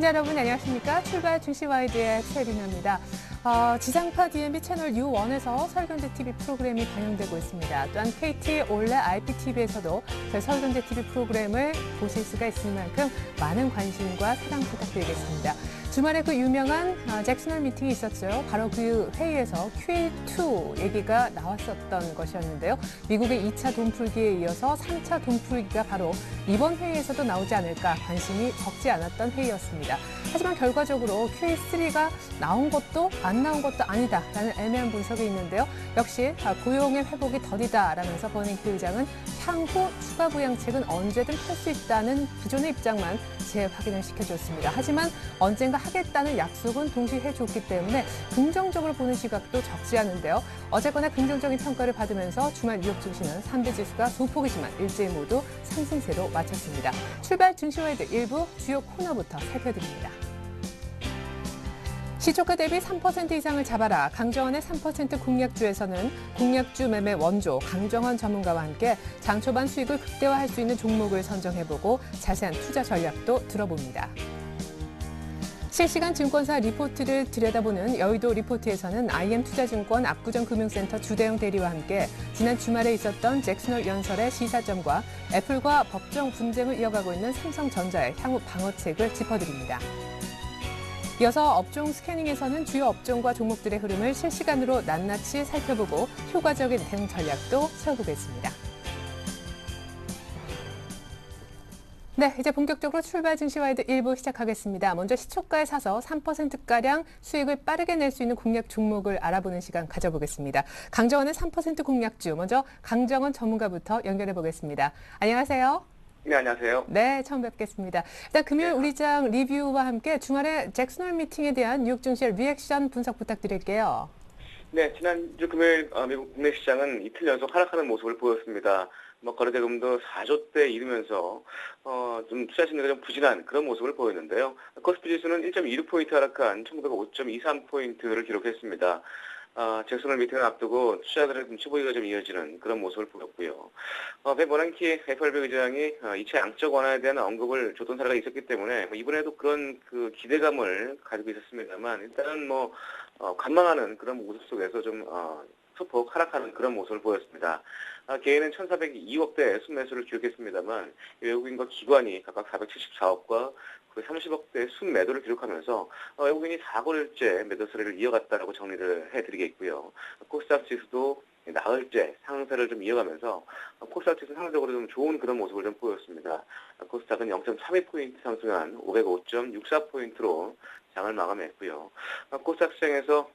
시청자 여러분 안녕하십니까? 출발 중시와이드의 최리나입니다. 지상파 DMB 채널 U1에서 설경제TV 프로그램이 방영되고 있습니다. 또한 KT 올레 IPTV에서도 저희 설경제TV 프로그램을 보실 수가 있을 만큼 많은 관심과 사랑 부탁드리겠습니다. 주말에 그 유명한 잭슨홀 미팅이 있었죠. 바로 그 회의에서 QE2 얘기가 나왔었던 것이었는데요. 미국의 2차 돈풀기에 이어서 3차 돈풀기가 바로 이번 회의에서도 나오지 않을까 관심이 적지 않았던 회의였습니다. 하지만 결과적으로 QE3가 나온 것도 안 나온 것도 아니다라는 애매한 분석이 있는데요. 역시 고용의 회복이 더디다라면서 버닝키 의장은 향후 추가 부양책은 언제든 할 수 있다는 기존의 입장만 재확인을 시켜줬습니다. 하지만 언젠가 하겠다는 약속은 동시에 해줬기 때문에 긍정적으로 보는 시각도 적지 않은데요. 어쨌거나 긍정적인 평가를 받으면서 주말 뉴욕 증시는 3대 지수가 소폭이지만 일제히 모두 상승세로 마쳤습니다. 출발 증시와이드 일부 주요 코너부터 살펴드립니다. 시초가 대비 3% 이상을 잡아라. 강정원의 3% 공략주에서는 공략주 매매 원조 강정원 전문가와 함께 장 초반 수익을 극대화할 수 있는 종목을 선정해보고 자세한 투자 전략도 들어봅니다. 실시간 증권사 리포트를 들여다보는 여의도 리포트에서는 IM투자증권 압구정금융센터 주대영 대리와 함께 지난 주말에 있었던 잭슨홀 연설의 시사점과 애플과 법정 분쟁을 이어가고 있는 삼성전자의 향후 방어책을 짚어드립니다. 이어서 업종 스캐닝에서는 주요 업종과 종목들의 흐름을 실시간으로 낱낱이 살펴보고 효과적인 대응 전략도 세워보겠습니다. 네, 이제 본격적으로 출발 증시와이드 1부 시작하겠습니다. 먼저 시초가에 사서 3%가량 수익을 빠르게 낼 수 있는 공략 종목을 알아보는 시간 가져보겠습니다. 강정원의 3% 공략주, 먼저 강정원 전문가부터 연결해 보겠습니다. 안녕하세요. 네, 안녕하세요. 네, 처음 뵙겠습니다. 일단 금요일 우리장 리뷰와 함께 주말에 잭슨홀 미팅에 대한 뉴욕 증시의 리액션 분석 부탁드릴게요. 네, 지난주 금요일 미국 국내 시장은 이틀 연속 하락하는 모습을 보였습니다. 거래대금도 4조대 이르면서 좀 투자 심리가 좀 부진한 그런 모습을 보였는데요. 코스피 지수는 1.26포인트 하락한 1905.23포인트를 기록했습니다. 잭슨홀 미팅을 앞두고 투자들의 눈치 보기가 좀 이어지는 그런 모습을 보였고요. 버냉키 FRB 의장이 2차 양적 완화에 대한 언급을 줬던 사례가 있었기 때문에 이번에도 그런 그 기대감을 가지고 있었습니다만 일단은 관망하는 그런 모습 속에서 좀 소폭 하락하는 그런 모습을 보였습니다. 개인은 1,402억대 순매수를 기록했습니다만 외국인과 기관이 각각 474억과 30억대 순매도를 기록하면서 외국인이 4거래일째 매도 세를 이어갔다라고 정리를 해드리겠고요. 코스닥 지수도 나흘째 상승세를 좀 이어가면서 코스닥 지수는 상대적으로 좀 좋은 그런 모습을 좀 보였습니다. 코스닥은 0.32포인트 상승한 505.64포인트로 장을 마감했고요. 코스닥 시장에서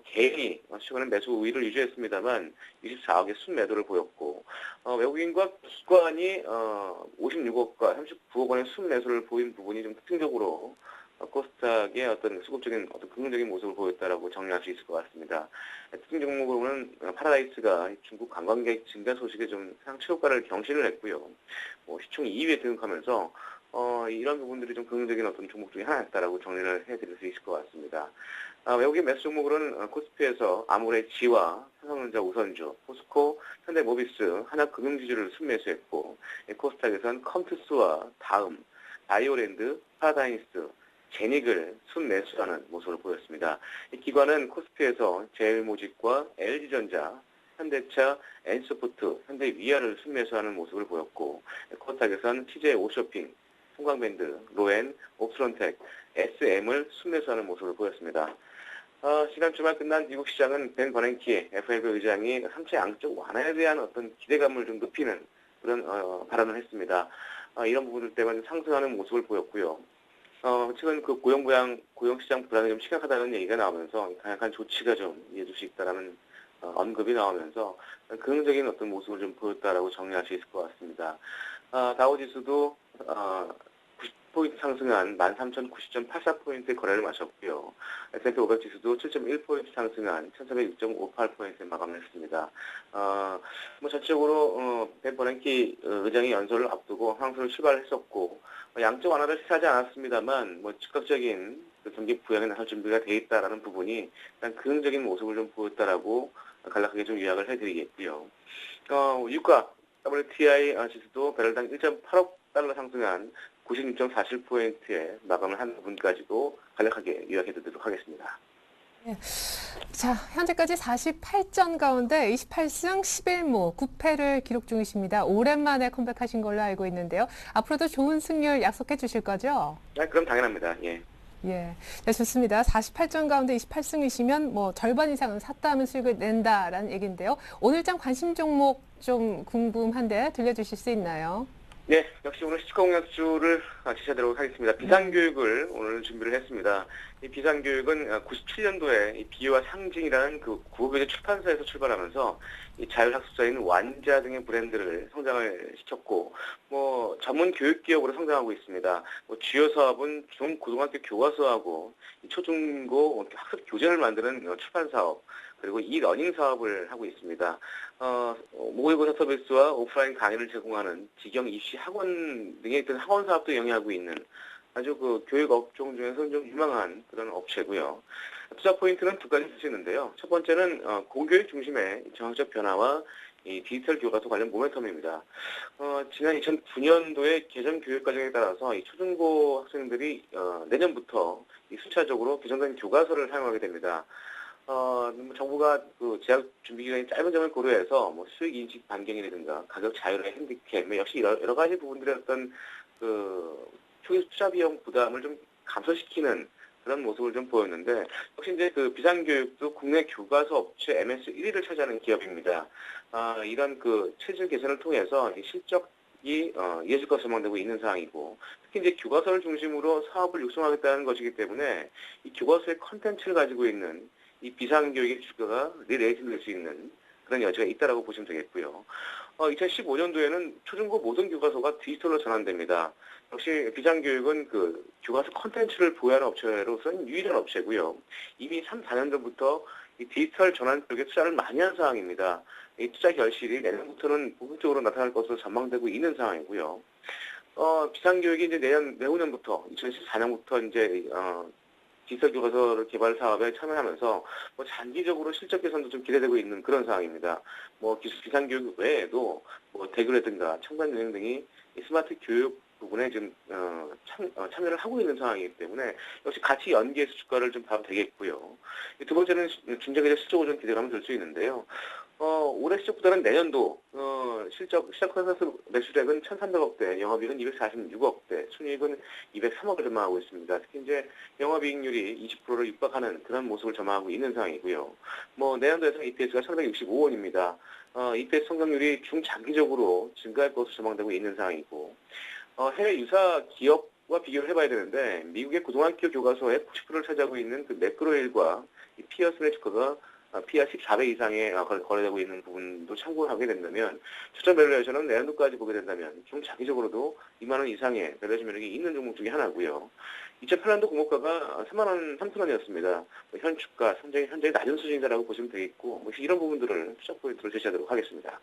개인이 최근에 매수 우위를 유지했습니다만 24억의 순매도를 보였고 외국인과 기관이 56억과 39억 원의 순매수를 보인 부분이 좀 특징적으로 코스닥의 어떤 수급적인 긍정적인 모습을 보였다라고 정리할 수 있을 것 같습니다. 특징 종목으로는 파라다이스가 중국 관광객 증가 소식에 좀 최고가를 경신을 했고요. 시총 2위에 등극하면서 이런 부분들이 좀 긍정적인 어떤 종목 중에 하나였다라고 정리를 해드릴 수 있을 것 같습니다. 외국인 매수 종목으로는 코스피에서 아모레지와 삼성전자 우선주, 포스코, 현대모비스, 하나금융지주를 순매수했고 코스닥에서는 컴투스와 다음, 바이오랜드, 파라다이스, 제닉을 순매수하는 모습을 보였습니다. 이 기관은 코스피에서 제일모직과 LG전자, 현대차, 엔소프트, 현대위아를 순매수하는 모습을 보였고 코스닥에서는 TJ오쇼핑, 송강밴드, 로엔, 옵스론텍, SM을 순매수하는 모습을 보였습니다. 지난 주말 끝난 미국 시장은 벤 버냉키 FRB 의장이 3차 양적 완화에 대한 어떤 기대감을 좀 높이는 그런 발언을 했습니다. 이런 부분들 때문에 상승하는 모습을 보였고요. 최근 그 고용시장 불안이 좀 심각하다는 얘기가 나오면서 강력한 조치가 좀 이어질 수 있다라는 언급이 나오면서 긍정적인 어떤 모습을 좀 보였다라고 정리할 수 있을 것 같습니다. 다우지수도 90포인트 상승한 13,090.84포인트의 거래를 마쳤고요. S&P 500 지수도 7.1포인트 상승한 1,406.58포인트에 마감을 했습니다. 전체적으로 벤 버냉키 의장이 연설을 앞두고 상승을 출발했었고 양적 완화를 시사하지 않았습니다만 즉각적인 경기 부양에 나설 준비가 돼 있다라는 부분이 일단 긍정적인 모습을 좀 보였다라고 간략하게 좀 요약을 해드리겠고요. 유가 WTI 지수도 배럴당 1.8억 달러 상승한 96.47포인트에 마감을 한 부분까지도 간략하게 요약해드리도록 하겠습니다. 자, 현재까지 48전 가운데 28승 11무 9패를 기록 중이십니다. 오랜만에 컴백하신 걸로 알고 있는데요. 앞으로도 좋은 승률 약속해 주실 거죠? 그럼 당연합니다. 예. 예, 네, 좋습니다. 48전 가운데 28승이시면 뭐 절반 이상은 샀다 하면 수익을 낸다라는 얘기인데요. 오늘장 관심 종목 좀 궁금한데 들려주실 수 있나요? 네, 역시 오늘 시초가 공략주를 제시하도록 하겠습니다. 비상교육을 오늘 준비를 했습니다. 이 비상교육은 97년도에 이 비유와 상징이라는 그 구호교재 출판사에서 출발하면서 이 자율학습자인 완자 등의 브랜드를 성장을 시켰고, 뭐 전문 교육 기업으로 성장하고 있습니다. 뭐 주요 사업은 중고등학교 교과서하고 이 초중고 학습 교재를 만드는 출판 사업, 그리고 이 러닝 사업을 하고 있습니다. 모의고사 서비스와 오프라인 강의를 제공하는 직영 입시 학원 등의 어떤 학원 사업도 영위하고 있는 아주 그 교육 업종 중에서 좀 유망한 그런 업체고요. 투자 포인트는 두 가지 쓰시는데요. 첫 번째는 공교육 중심의 정학적 변화와 이 디지털 교과서 관련 모멘텀입니다. 지난 2009년도에 개정 교육 과정에 따라서 이 초중고 학생들이 내년부터 이 순차적으로 개정된 교과서를 사용하게 됩니다. 정부가 그 재학 준비 기간이 짧은 점을 고려해서 뭐 수익 인식 반경이라든가 가격 자율의 핸디캡, 역시 여러 가지 부분들의 어떤 그 초기 투자 비용 부담을 좀 감소시키는 그런 모습을 좀 보였는데, 역시 이제 그 비상교육도 국내 교과서 업체 MS 1위를 차지하는 기업입니다. 이런 그 체질 개선을 통해서 실적이 이어질 것으로 전망되고 있는 상황이고, 특히 이제 교과서를 중심으로 사업을 육성하겠다는 것이기 때문에 이 교과서의 컨텐츠를 가지고 있는 이 비상교육의 주가가 리레이팅 될 수 있는 그런 여지가 있다라고 보시면 되겠고요. 2015년도에는 초중고 모든 교과서가 디지털로 전환됩니다. 역시 비상교육은 그 교과서 컨텐츠를 보유하는 업체로서는 유일한 업체고요. 이미 3, 4년 전부터 이 디지털 전환 쪽에 투자를 많이 한 상황입니다. 이 투자 결실이 내년부터는 본격적으로 나타날 것으로 전망되고 있는 상황이고요. 비상교육이 이제 내후년부터 2014년부터 이제 디지털 교과서를 개발 사업에 참여하면서 뭐 장기적으로 실적 개선도 좀 기대되고 있는 그런 상황입니다. 뭐 기술 비상교육 외에도 뭐 대교라든가 첨단 여행 등이 이 스마트 교육 부분에 지금 참여를 하고 있는 상황이기 때문에 역시 같이 연계해서 주가를 좀 봐도 되겠고요. 두 번째는 중장기적 실적으로 좀 기대감을 들 수 있는데요. 올해 실적보다는 내년도 시작 컨센서스 매출액은 1,300억대, 영업이익은 246억대, 순이익은 203억을 전망하고 있습니다. 특히 이제 영업이익률이 20%를 육박하는 그런 모습을 전망하고 있는 상황이고요. 뭐 내년도에서 EPS가 1,165원입니다. EPS 성장률이 중장기적으로 증가할 것으로 전망되고 있는 상황이고, 해외 유사 기업과 비교를 해봐야 되는데, 미국의 고등학교 교과서의 90%를 차지하고 있는 그 매크로힐과 이 피어슨의 주가가 PR 14배 이상에 거래되고 있는 부분도 참고를 하게 된다면, 추천 밸류에이션은 내년도까지 보게 된다면 중장기적으로도 2만 원 이상의 밸류에이션 매력이 있는 종목 중에 하나고요. 2008년도 공모가가 3만 원, 3천 원이었습니다. 현 주가 현재 낮은 수준이다라고 보시면 되겠고, 이런 부분들을 투자 포인트로 제시하도록 하겠습니다.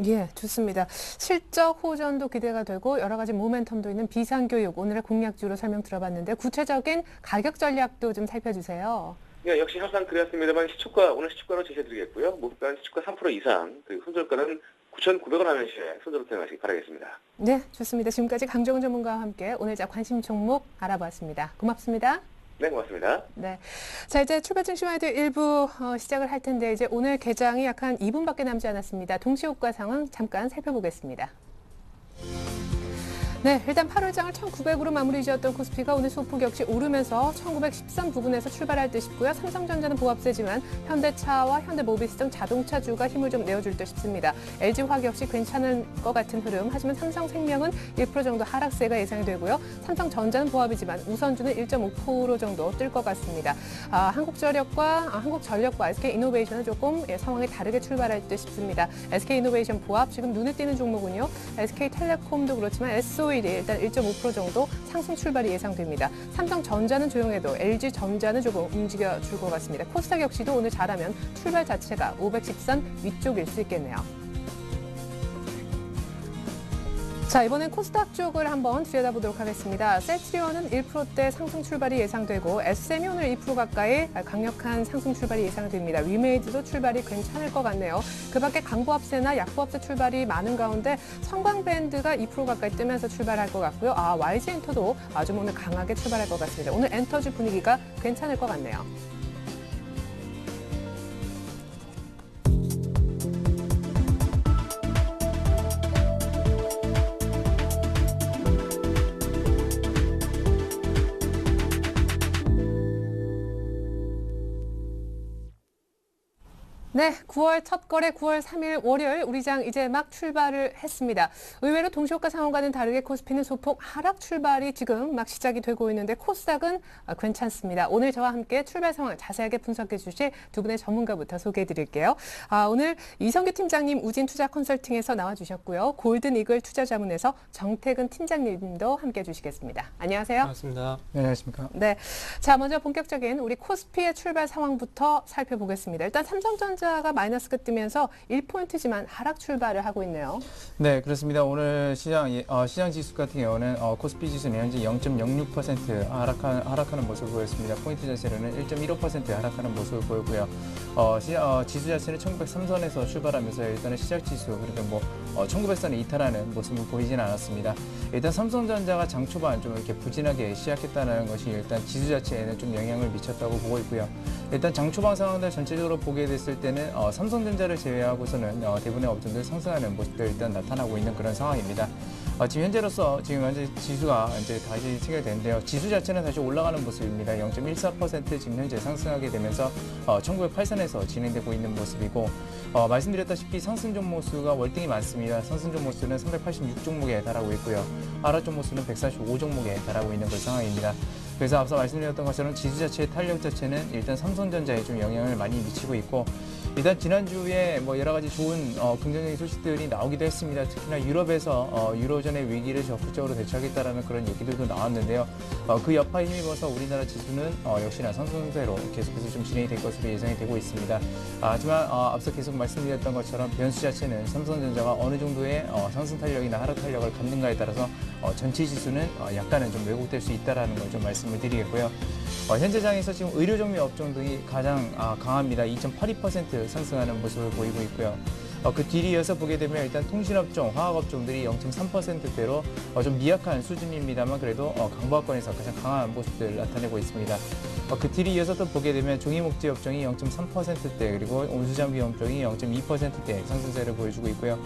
예, 좋습니다. 실적 호전도 기대가 되고 여러 가지 모멘텀도 있는 비상교육, 오늘의 공략주로 설명 들어봤는데 구체적인 가격 전략도 좀 살펴주세요. 네, 역시 항상 그랬습니다만 오늘 시초가로 제시해드리겠고요. 목표가는 시초가 3% 이상, 그리고 손절가는 9,900원 하는 시에 손절로 대응하시기 바라겠습니다. 네, 좋습니다. 지금까지 강정은 전문가와 함께 오늘자 관심 종목 알아보았습니다. 고맙습니다. 네, 고맙습니다. 네. 자, 이제 출발 증시와이드 일부 시작을 할 텐데, 이제 오늘 개장이 약 한 2분밖에 남지 않았습니다. 동시효과 상황 잠깐 살펴보겠습니다. 네, 일단 8월장을 1,900으로 마무리 지었던 코스피가 오늘 소폭 역시 오르면서 1,913 부근에서 출발할 듯 싶고요. 삼성전자는 보합세지만 현대차와 현대모비스 등 자동차주가 힘을 좀 내어줄 듯 싶습니다. LG화학 역시 괜찮은 것 같은 흐름, 하지만 삼성생명은 1% 정도 하락세가 예상이 되고요. 삼성전자는 보합이지만 우선주는 1.5% 정도 뜰 것 같습니다. 한국전력과 SK이노베이션은 조금 상황이 다르게 출발할 듯 싶습니다. SK이노베이션 보합 지금 눈에 띄는 종목은요. SK텔레콤도 그렇지만 SO일이 일단 1.5% 정도 상승 출발이 예상됩니다. 삼성전자는 조용해도 LG전자는 조금 움직여줄 것 같습니다. 코스닥 역시도 오늘 잘하면 출발 자체가 510선 위쪽일 수 있겠네요. 자, 자, 이번엔 코스닥 쪽을 한번 들여다보도록 하겠습니다. 셀트리온은 1%대 상승 출발이 예상되고 SM이 오늘 2% 가까이 강력한 상승 출발이 예상됩니다. 위메이드도 출발이 괜찮을 것 같네요. 그밖에 강보합세나 약보합세 출발이 많은 가운데 성광밴드가 2% 가까이 뜨면서 출발할 것 같고요. YG엔터도 아주 오늘 강하게 출발할 것 같습니다. 오늘 엔터주 분위기가 괜찮을 것 같네요. 네, 9월 첫 거래 9월 3일 월요일 우리 장 이제 막 출발을 했습니다. 의외로 동시효과 상황과는 다르게 코스피는 소폭 하락 출발이 지금 막 시작이 되고 있는데 코스닥은 괜찮습니다. 오늘 저와 함께 출발 상황을 자세하게 분석해 주실 두 분의 전문가부터 소개해 드릴게요. 오늘 이성규 팀장님 우진 투자 컨설팅에서 나와 주셨고요. 골든 이글 투자자문에서 정태근 팀장님도 함께 해 주시겠습니다. 안녕하세요. 반갑습니다. 네, 안녕하십니까. 네, 자 먼저 본격적인 우리 코스피의 출발 상황부터 살펴보겠습니다. 일단 삼성전자가 마이너스가 뜨면서 1포인트지만 하락 출발을 하고 있네요. 네, 그렇습니다. 오늘 시장 지수 같은 경우는 코스피 지수는 현재 0.06% 하락하는 모습을 보였습니다. 포인트 자체로는 1.15% 하락하는 모습을 보이고요. 지수 자체는 1903선에서 출발하면서 일단은 시작 지수 그리고 1900선에 이탈하는 모습을 보이지는 않았습니다. 일단 삼성전자가 장 초반 좀 이렇게 부진하게 시작했다는 것이 일단 지수 자체에는 좀 영향을 미쳤다고 보고 있고요. 일단 장 초반 상황들 전체적으로 보게 됐을 때는 삼성전자를 제외하고서는 대부분의 업종들 상승하는 모습들 일단 나타나고 있는 그런 상황입니다. 지금 현재로서 현재 지수가 이제 다시 체결되는데요. 지수 자체는 다시 올라가는 모습입니다. 0.14% 지금 현재 상승하게 되면서 1908선에서 진행되고 있는 모습이고 말씀드렸다시피 상승 종목 수가 월등히 많습니다. 상승 종목 수는 386 종목에 달하고 있고요. 하락 종목 수는 145 종목에 달하고 있는 그런 상황입니다. 그래서 앞서 말씀드렸던 것처럼 지수 자체의 탄력 자체는 일단 삼성전자에 좀 영향을 많이 미치고 있고 일단 지난주에 여러 가지 좋은 긍정적인 소식들이 나오기도 했습니다. 특히나 유럽에서 유로존의 위기를 적극적으로 대처하겠다라는 그런 얘기들도 나왔는데요. 그 여파에 힘입어서 우리나라 지수는 역시나 상승세로 계속해서 좀 진행이 될 것으로 예상이 되고 있습니다. 하지만 앞서 계속 말씀드렸던 것처럼 변수 자체는 삼성전자가 어느 정도의 상승 탄력이나 하락 탄력을 갖는가에 따라서 전체 지수는 약간은 좀 왜곡될 수 있다라는 걸 좀 말씀을 드리겠고요. 현재 장에서 지금 의료정밀 업종 등이 가장 강합니다. 2.82% 상승하는 모습을 보이고 있고요. 그 뒤를 이어서 보게 되면 일단 통신업종, 화학업종들이 0.3%대로 좀 미약한 수준입니다만 그래도 강보합권에서 가장 강한 모습들을 나타내고 있습니다. 그 뒤를 이어서 또 보게 되면 종이목재 업종이 0.3%대 그리고 온수장비 업종이 0.2%대 상승세를 보여주고 있고요.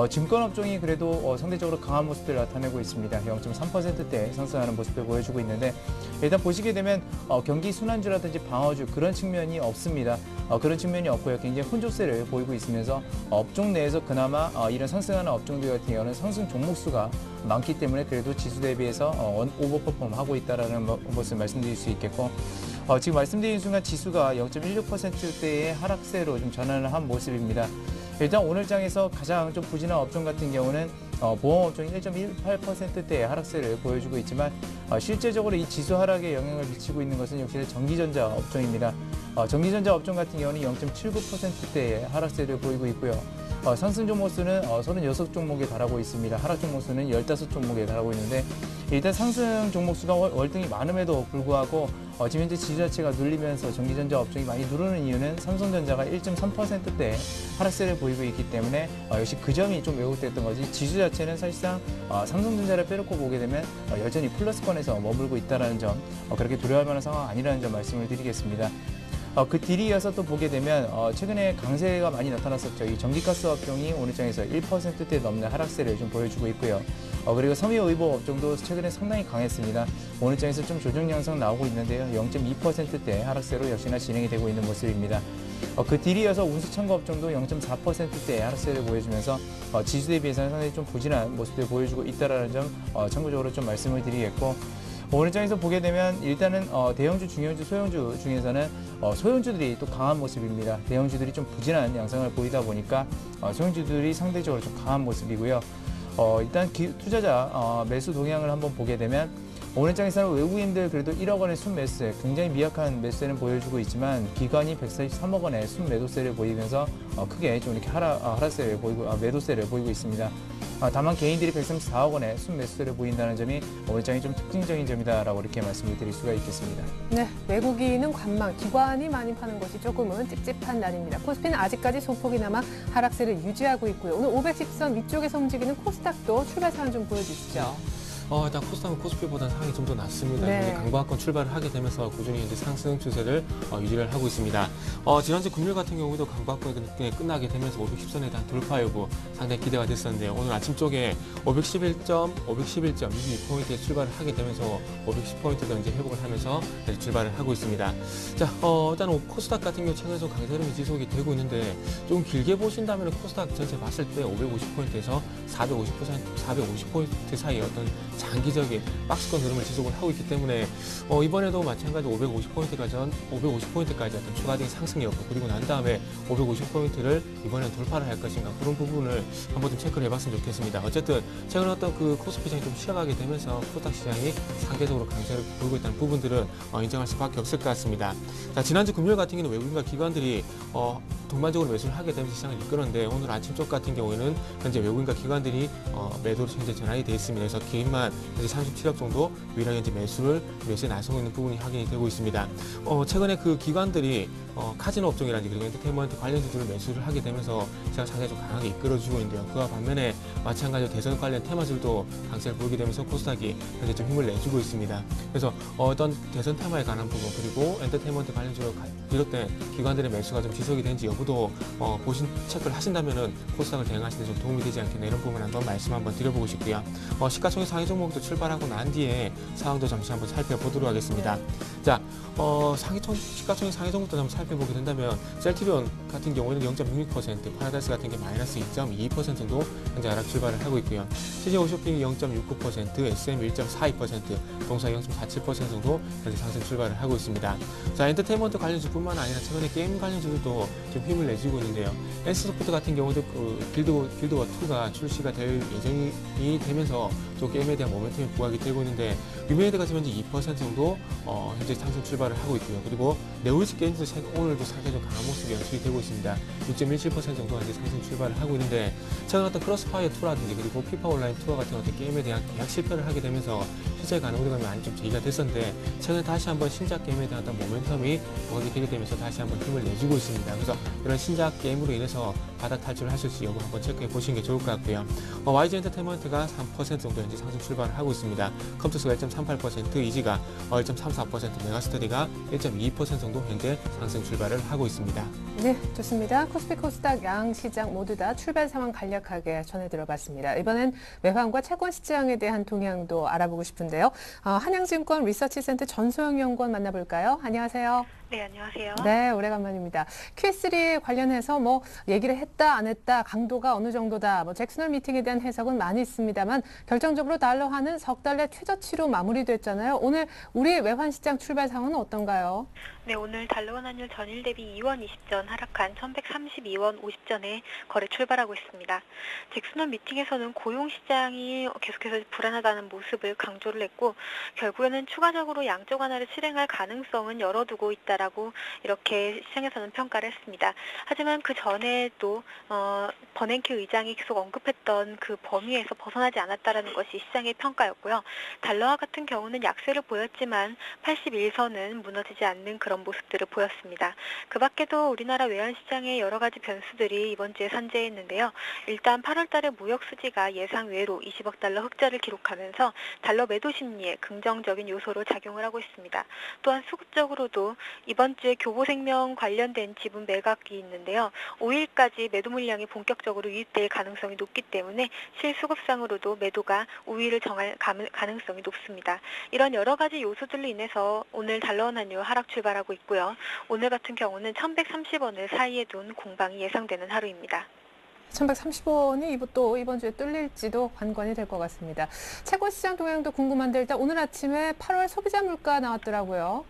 증권업종이 그래도 상대적으로 강한 모습들을 나타내고 있습니다. 0.3%대 상승하는 모습을 보여주고 있는데 일단 보시게 되면 경기 순환주라든지 방어주 그런 측면이 없습니다. 그런 측면이 없고요. 굉장히 혼조세를 보이고 있으면서 업종 내에서 그나마 이런 상승하는 업종들 같은 경우는 상승 종목 수가 많기 때문에 그래도 지수 대비해서 오버퍼폼하고 있다는 것을 말씀드릴 수 있겠고 지금 말씀드린 순간 지수가 0.16%대의 하락세로 좀 전환을 한 모습입니다. 일단 오늘 장에서 가장 좀 부진한 업종 같은 경우는 보험업종이 1.18%대의 하락세를 보여주고 있지만 실제적으로 이 지수 하락에 영향을 미치고 있는 것은 역시 전기전자 업종입니다. 전기전자 업종 같은 경우는 0.79%대의 하락세를 보이고 있고요. 상승 종목 수는 36 종목에 달하고 있습니다. 하락 종목 수는 15 종목에 달하고 있는데 일단 상승 종목 수가 월등히 많음에도 불구하고 지금 현재 지수 자체가 눌리면서 전기전자 업종이 많이 누르는 이유는 삼성전자가 1.3%대 하락세를 보이고 있기 때문에 역시 그 점이 좀 왜곡됐던 거지 지수 자체는 사실상 삼성전자를 빼놓고 보게 되면 여전히 플러스권에서 머물고 있다는 점 그렇게 두려워할 만한 상황 아니라는 점 말씀을 드리겠습니다. 그 뒤를 이어서 또 보게 되면 최근에 강세가 많이 나타났었죠. 이 전기가스 업종이 오늘 장에서 1%대 넘는 하락세를 좀 보여주고 있고요. 그리고 섬유의복 업종도 최근에 상당히 강했습니다. 오늘 장에서 좀 조정 양상 나오고 있는데요. 0.2%대 하락세로 역시나 진행이 되고 있는 모습입니다. 그 뒤를 이어서 운수창고 업종도 0.4%대 하락세를 보여주면서 지수 대비해서는 상당히 좀 부진한 모습을 보여주고 있다는 점 참고적으로 좀 말씀을 드리겠고 오늘 장에서 보게 되면 일단은 대형주, 중형주, 소형주 중에서는 소형주들이 또 강한 모습입니다. 대형주들이 좀 부진한 양상을 보이다 보니까 소형주들이 상대적으로 좀 강한 모습이고요. 일단 투자자 매수 동향을 한번 보게 되면 오늘장에서는 외국인들 그래도 1억 원의 순매수세, 굉장히 미약한 매수세는 보여주고 있지만 기관이 143억 원의 순매도세를 보이면서 크게 좀 이렇게 하락세를 보이고 매도세를 보이고 있습니다. 다만 개인들이 134억 원의 순매수세를 보인다는 점이 오늘장이 좀 특징적인 점이다라고 이렇게 말씀을 드릴 수가 있겠습니다. 네, 외국인은 관망, 기관이 많이 파는 것이 조금은 찝찝한 날입니다. 코스피는 아직까지 소폭이 남아 하락세를 유지하고 있고요. 오늘 510선 위쪽에서 움직이는 코스닥도 출발 상황 좀 보여주시죠. 일단 코스닥은 코스피보다는 상황이 좀 더 낮습니다. 네. 이게 강보합권 출발을 하게 되면서 꾸준히 현재 상승 추세를 유지를 하고 있습니다. 지난주 금요일 같은 경우도 강보합권이 끝나게 되면서 510선에 대한 돌파 여부 상당히 기대가 됐었는데요. 오늘 아침 쪽에 511.62포인트에 출발을 하게 되면서 510포인트도 이제 회복을 하면서 출발을 하고 있습니다. 자, 일단 코스닥 같은 경우 최근에 좀 강세 흐름이 지속이 되고 있는데 좀 길게 보신다면 코스닥 전체 봤을 때 550포인트에서 450포인트 사이의 어떤 장기적인 박스권 흐름을 지속을 하고 있기 때문에 이번에도 마찬가지로 550포인트까지 어떤 추가적인 상승이었고 그리고 난 다음에 550포인트를 이번에 돌파를 할 것인가 그런 부분을 한번 좀 체크를 해봤으면 좋겠습니다. 어쨌든 최근 어떤 그 코스피 시장이 좀 쉬어가게 되면서 코스닥 시장이 상대적으로 강세를 보이고 있다는 부분들은 인정할 수밖에 없을 것 같습니다. 자, 지난주 금요일 같은 경우는 외국인과 기관들이 동반적으로 매수를 하게 되면서 시장을 이끌었는데 오늘 아침 쪽 같은 경우에는 현재 외국인과 기관들이 매도로 현재 전환이 되어 있습니다. 그래서 개인만 현재 37억 정도 유일하게 현재 매수에 나서고 있는 부분이 확인이 되고 있습니다. 최근에 그 기관들이 카지노 업종이라든지 그리고 엔터테인먼트 관련주들을 매수를 하게 되면서 시장 상당히 좀 강하게 이끌어주고 있는데요. 그와 반면에 마찬가지로 대선 관련 테마주도 강세를 보이게 되면서 코스닥이 현재 좀 힘을 내주고 있습니다. 그래서 어떤 대선 테마에 관한 부분 그리고 엔터테인먼트 관련주로 비롯된 기관들의 매수가 좀 지속이 된지 여부도 체크를 하신다면은 코스닥을 대응하시는 데 좀 도움이 되지 않겠나 이런 부분 한번 말씀 한번 드려보고 싶고요. 시가총액 상위 종목도 출발하고 난 뒤에 상황도 잠시 한번 살펴보도록 하겠습니다. 자, 시가총액 상위 종목도 한번 살펴보게 된다면 셀트리온 같은 경우에는 0.66%, 파라다이스 같은 게 마이너스 2.22% 정도 현재 하락 출발을 하고 있고요. CJ5쇼핑이 0.69%, SM 1.42%, 동사 0.47% 정도 현재 상승 출발을 하고 있습니다. 자, 엔터테인먼트 관련주뿐만 아니라 최근에 게임 관련주들도 좀 힘을 내주고 있는데요. NC소프트 같은 경우도 길드워 2가 출시가 될 예정이 되면서 또 게임에 대한 모멘텀이 부각이 되고 있는데 유메이드가 지금 현재 2% 정도 현재 상승 출발을 하고 있고요. 그리고 네오리스 게임즈도 오늘도 상당히 좀 강한 모습이 연출이 되고 있습니다. 6.17% 정도 현재 상승 출발을 하고 있는데 최근 어떤 크로스파이어 2라든지 그리고 피파 온라인 2와 같은 어떤 게임에 대한 계약 실패를 하게 되면서 실제 가능성이 많이 좀 제기가 됐었는데 최근에 다시 한번 신작 게임에 대한 어떤 모멘텀이 부각이 되게 되면서 다시 한번 힘을 내주고 있습니다. 그래서 이런 신작 게임으로 인해서 바닥 탈출을 하실지 여부 한번 체크해 보시는 게 좋을 것 같고요. YG 엔터테인먼트가 3% 정도 현재 상승 출발을 하고 있습니다. 컴투스가 1.38%, 이지가 1.34%, 메가스터디가 1.22% 정도 현재 상승 출발을 하고 있습니다. 네, 좋습니다. 코스피, 코스닥 양 시장 모두 다 출발 상황 간략하게 전해드려봤습니다. 이번엔 외환과 채권 시장에 대한 동향도 알아보고 싶은데요. 한양증권 리서치센터 전소영 연구원 만나볼까요? 안녕하세요. 네, 안녕하세요. 네, 오래간만입니다. QS3 관련해서 얘기를 했다, 안 했다, 강도가 어느 정도다, 잭슨홀 미팅에 대한 해석은 많이 있습니다만 결정적으로 달러화는 석 달 내 최저치로 마무리됐잖아요. 오늘 우리 외환시장 출발 상황은 어떤가요? 네, 오늘 달러원 환율 전일 대비 2원 20전 하락한 1132원 50전에 거래 출발하고 있습니다. 잭슨홀 미팅에서는 고용시장이 계속해서 불안하다는 모습을 강조를 했고 결국에는 추가적으로 양적 완화를 실행할 가능성은 열어두고 있다라고 이렇게 시장에서는 평가를 했습니다. 하지만 그 전에도 버냉키 의장이 계속 언급했던 그 범위에서 벗어나지 않았다라는 것이 시장의 평가였고요. 달러화 같은 경우는 약세를 보였지만 81선은 무너지지 않는 그런 모습들을 보였습니다. 그 밖에도 우리나라 외환시장의 여러 가지 변수들이 이번 주에 산재했는데요. 일단 8월 달에 무역 수지가 예상 외로 20억 달러 흑자를 기록하면서 달러 매도 심리에 긍정적인 요소로 작용을 하고 있습니다. 또한 수급적으로도 이번 주에 교보생명 관련된 지분 매각이 있는데요. 5일까지 매도 물량이 본격적으로 유입될 가능성이 높기 때문에 실수급상으로도 매도가 우위를 정할 가능성이 높습니다. 이런 여러 가지 요소들로 인해서 오늘 달러원 환율 하락 출발하고 있고요. 오늘 같은 경우는 1130원을 사이에 둔 공방이 예상되는 하루입니다. 1130원이 또 이번 주에 뚫릴지도 관건이 될 것 같습니다. 채권 시장 동향도 궁금한데 일단 오늘 아침에 8월 소비자 물가 나왔더라고요.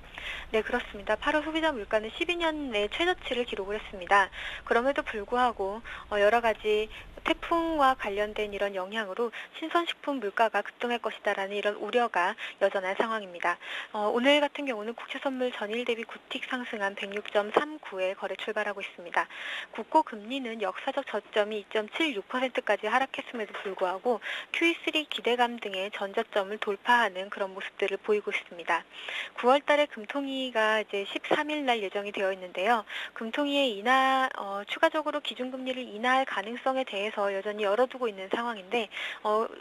네, 그렇습니다. 8월 소비자 물가는 12년 내 최저치를 기록을 했습니다. 그럼에도 불구하고 여러 가지 태풍과 관련된 이런 영향으로 신선식품 물가가 급등할 것이다라는 이런 우려가 여전한 상황입니다. 오늘 같은 경우는 국채선물 전일 대비 9틱 상승한 106.39에 거래 출발하고 있습니다. 국고 금리는 역사적 저점이 2.76%까지 하락했음에도 불구하고 QE3 기대감 등의 전저점을 돌파하는 그런 모습들을 보이고 있습니다. 9월 달에 금통위가 이제 13일 날 예정이 되어 있는데요. 금통위의 추가적으로 기준금리를 인하할 가능성에 대해서 여전히 열어두고 있는 상황인데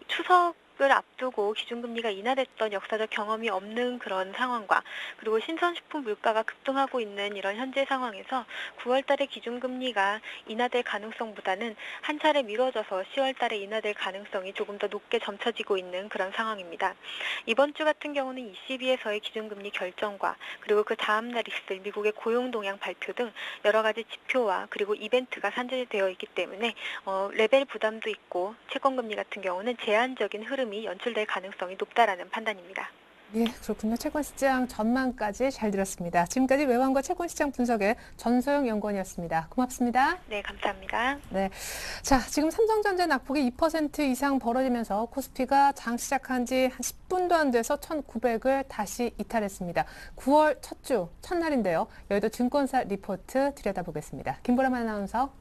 추석을 앞두고 기준금리가 인하됐던 역사적 경험이 없는 그런 상황과 그리고 신선식품 물가가 급등하고 있는 이런 현재 상황에서 9월 달에 기준금리가 인하될 가능성보다는 한 차례 미뤄져서 10월 달에 인하될 가능성이 조금 더 높게 점쳐지고 있는 그런 상황입니다. 이번 주 같은 경우는 ECB에서의 기준금리 결정과 그리고 그 다음 날 있을 미국의 고용 동향 발표 등 여러 가지 지표와 그리고 이벤트가 산재되어 있기 때문에 레벨 부담도 있고 채권금리 같은 경우는 제한적인 흐름이 연출될 가능성이 높다라는 판단입니다. 예, 그렇군요. 채권시장 전망까지 잘 들었습니다. 지금까지 외환과 채권시장 분석의 전소영 연구원이었습니다. 고맙습니다. 네, 감사합니다. 네, 자, 지금 삼성전자 낙폭이 2% 이상 벌어지면서 코스피가 장 시작한 지 한 10분도 안 돼서 1,900을 다시 이탈했습니다. 9월 첫 주, 첫날인데요. 여의도 증권사 리포트 들여다보겠습니다. 김보람 아나운서.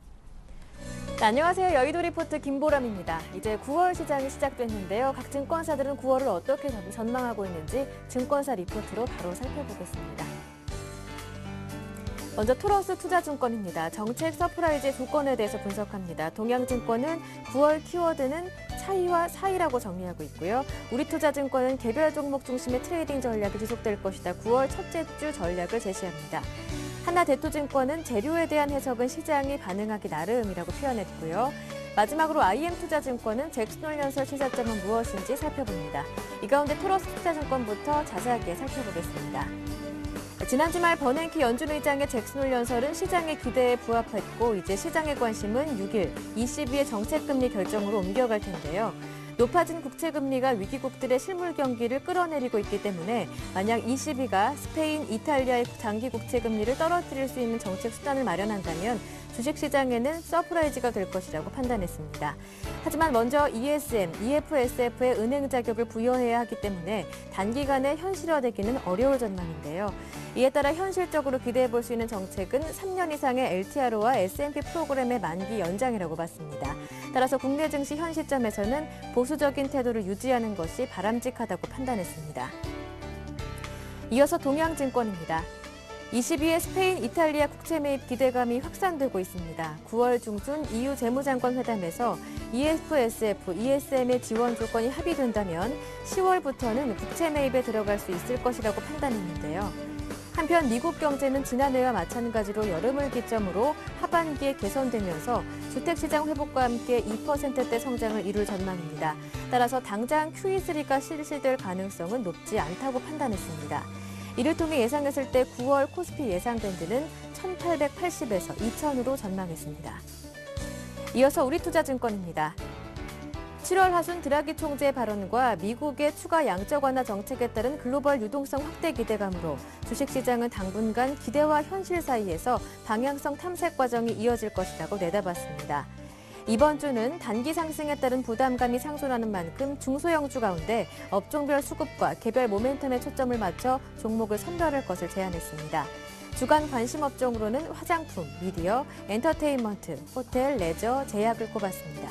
네, 안녕하세요. 여의도 리포트 김보람입니다. 이제 9월 시장이 시작됐는데요. 각 증권사들은 9월을 어떻게 전망하고 있는지 증권사 리포트로 바로 살펴보겠습니다. 먼저 토러스 투자증권입니다. 정책 서프라이즈의 조건에 대해서 분석합니다. 동양증권은 9월 키워드는 차이와 사이라고 정리하고 있고요. 우리투자증권은 개별 종목 중심의 트레이딩 전략이 지속될 것이다. 9월 첫째 주 전략을 제시합니다. 하나대투증권은 재료에 대한 해석은 시장이 반응하기 나름이라고 표현했고요. 마지막으로 IM투자증권은 잭슨홀연설 시사점은 무엇인지 살펴봅니다. 이 가운데 토러스 투자증권부터 자세하게 살펴보겠습니다. 지난 주말 버냉키 연준 의장의 잭슨홀연설은 시장의 기대에 부합했고 이제 시장의 관심은 6일 ECB의 정책금리 결정으로 옮겨갈 텐데요. 높아진 국채금리가 위기국들의 실물 경기를 끌어내리고 있기 때문에 만약 ECB가 스페인, 이탈리아의 장기 국채금리를 떨어뜨릴 수 있는 정책 수단을 마련한다면 주식시장에는 서프라이즈가 될 것이라고 판단했습니다. 하지만 먼저 ESM, EFSF에 은행 자격을 부여해야 하기 때문에 단기간에 현실화되기는 어려울 전망인데요. 이에 따라 현실적으로 기대해 볼 수 있는 정책은 3년 이상의 LTRO와 S&P 프로그램의 만기 연장이라고 봤습니다. 따라서 국내 증시 현 시점에서는 보수적인 태도를 유지하는 것이 바람직하다고 판단했습니다. 이어서 동양증권입니다. ECB의 스페인, 이탈리아 국채 매입 기대감이 확산되고 있습니다. 9월 중순 EU 재무장관 회담에서 EFSF, ESM의 지원 조건이 합의된다면 10월부터는 국채 매입에 들어갈 수 있을 것이라고 판단했는데요. 한편 미국 경제는 지난해와 마찬가지로 여름을 기점으로 하반기에 개선되면서 주택시장 회복과 함께 2%대 성장을 이룰 전망입니다. 따라서 당장 QE3가 실시될 가능성은 높지 않다고 판단했습니다. 이를 통해 예상했을 때 9월 코스피 예상 밴드는 1880에서 2000으로 전망했습니다. 이어서 우리투자증권입니다. 7월 하순 드라기 총재의 발언과 미국의 추가 양적 완화 정책에 따른 글로벌 유동성 확대 기대감으로 주식시장은 당분간 기대와 현실 사이에서 방향성 탐색 과정이 이어질 것이라고 내다봤습니다. 이번 주는 단기 상승에 따른 부담감이 상존하는 만큼 중소형주 가운데 업종별 수급과 개별 모멘텀에 초점을 맞춰 종목을 선별할 것을 제안했습니다. 주간 관심 업종으로는 화장품, 미디어, 엔터테인먼트, 호텔, 레저, 제약을 꼽았습니다.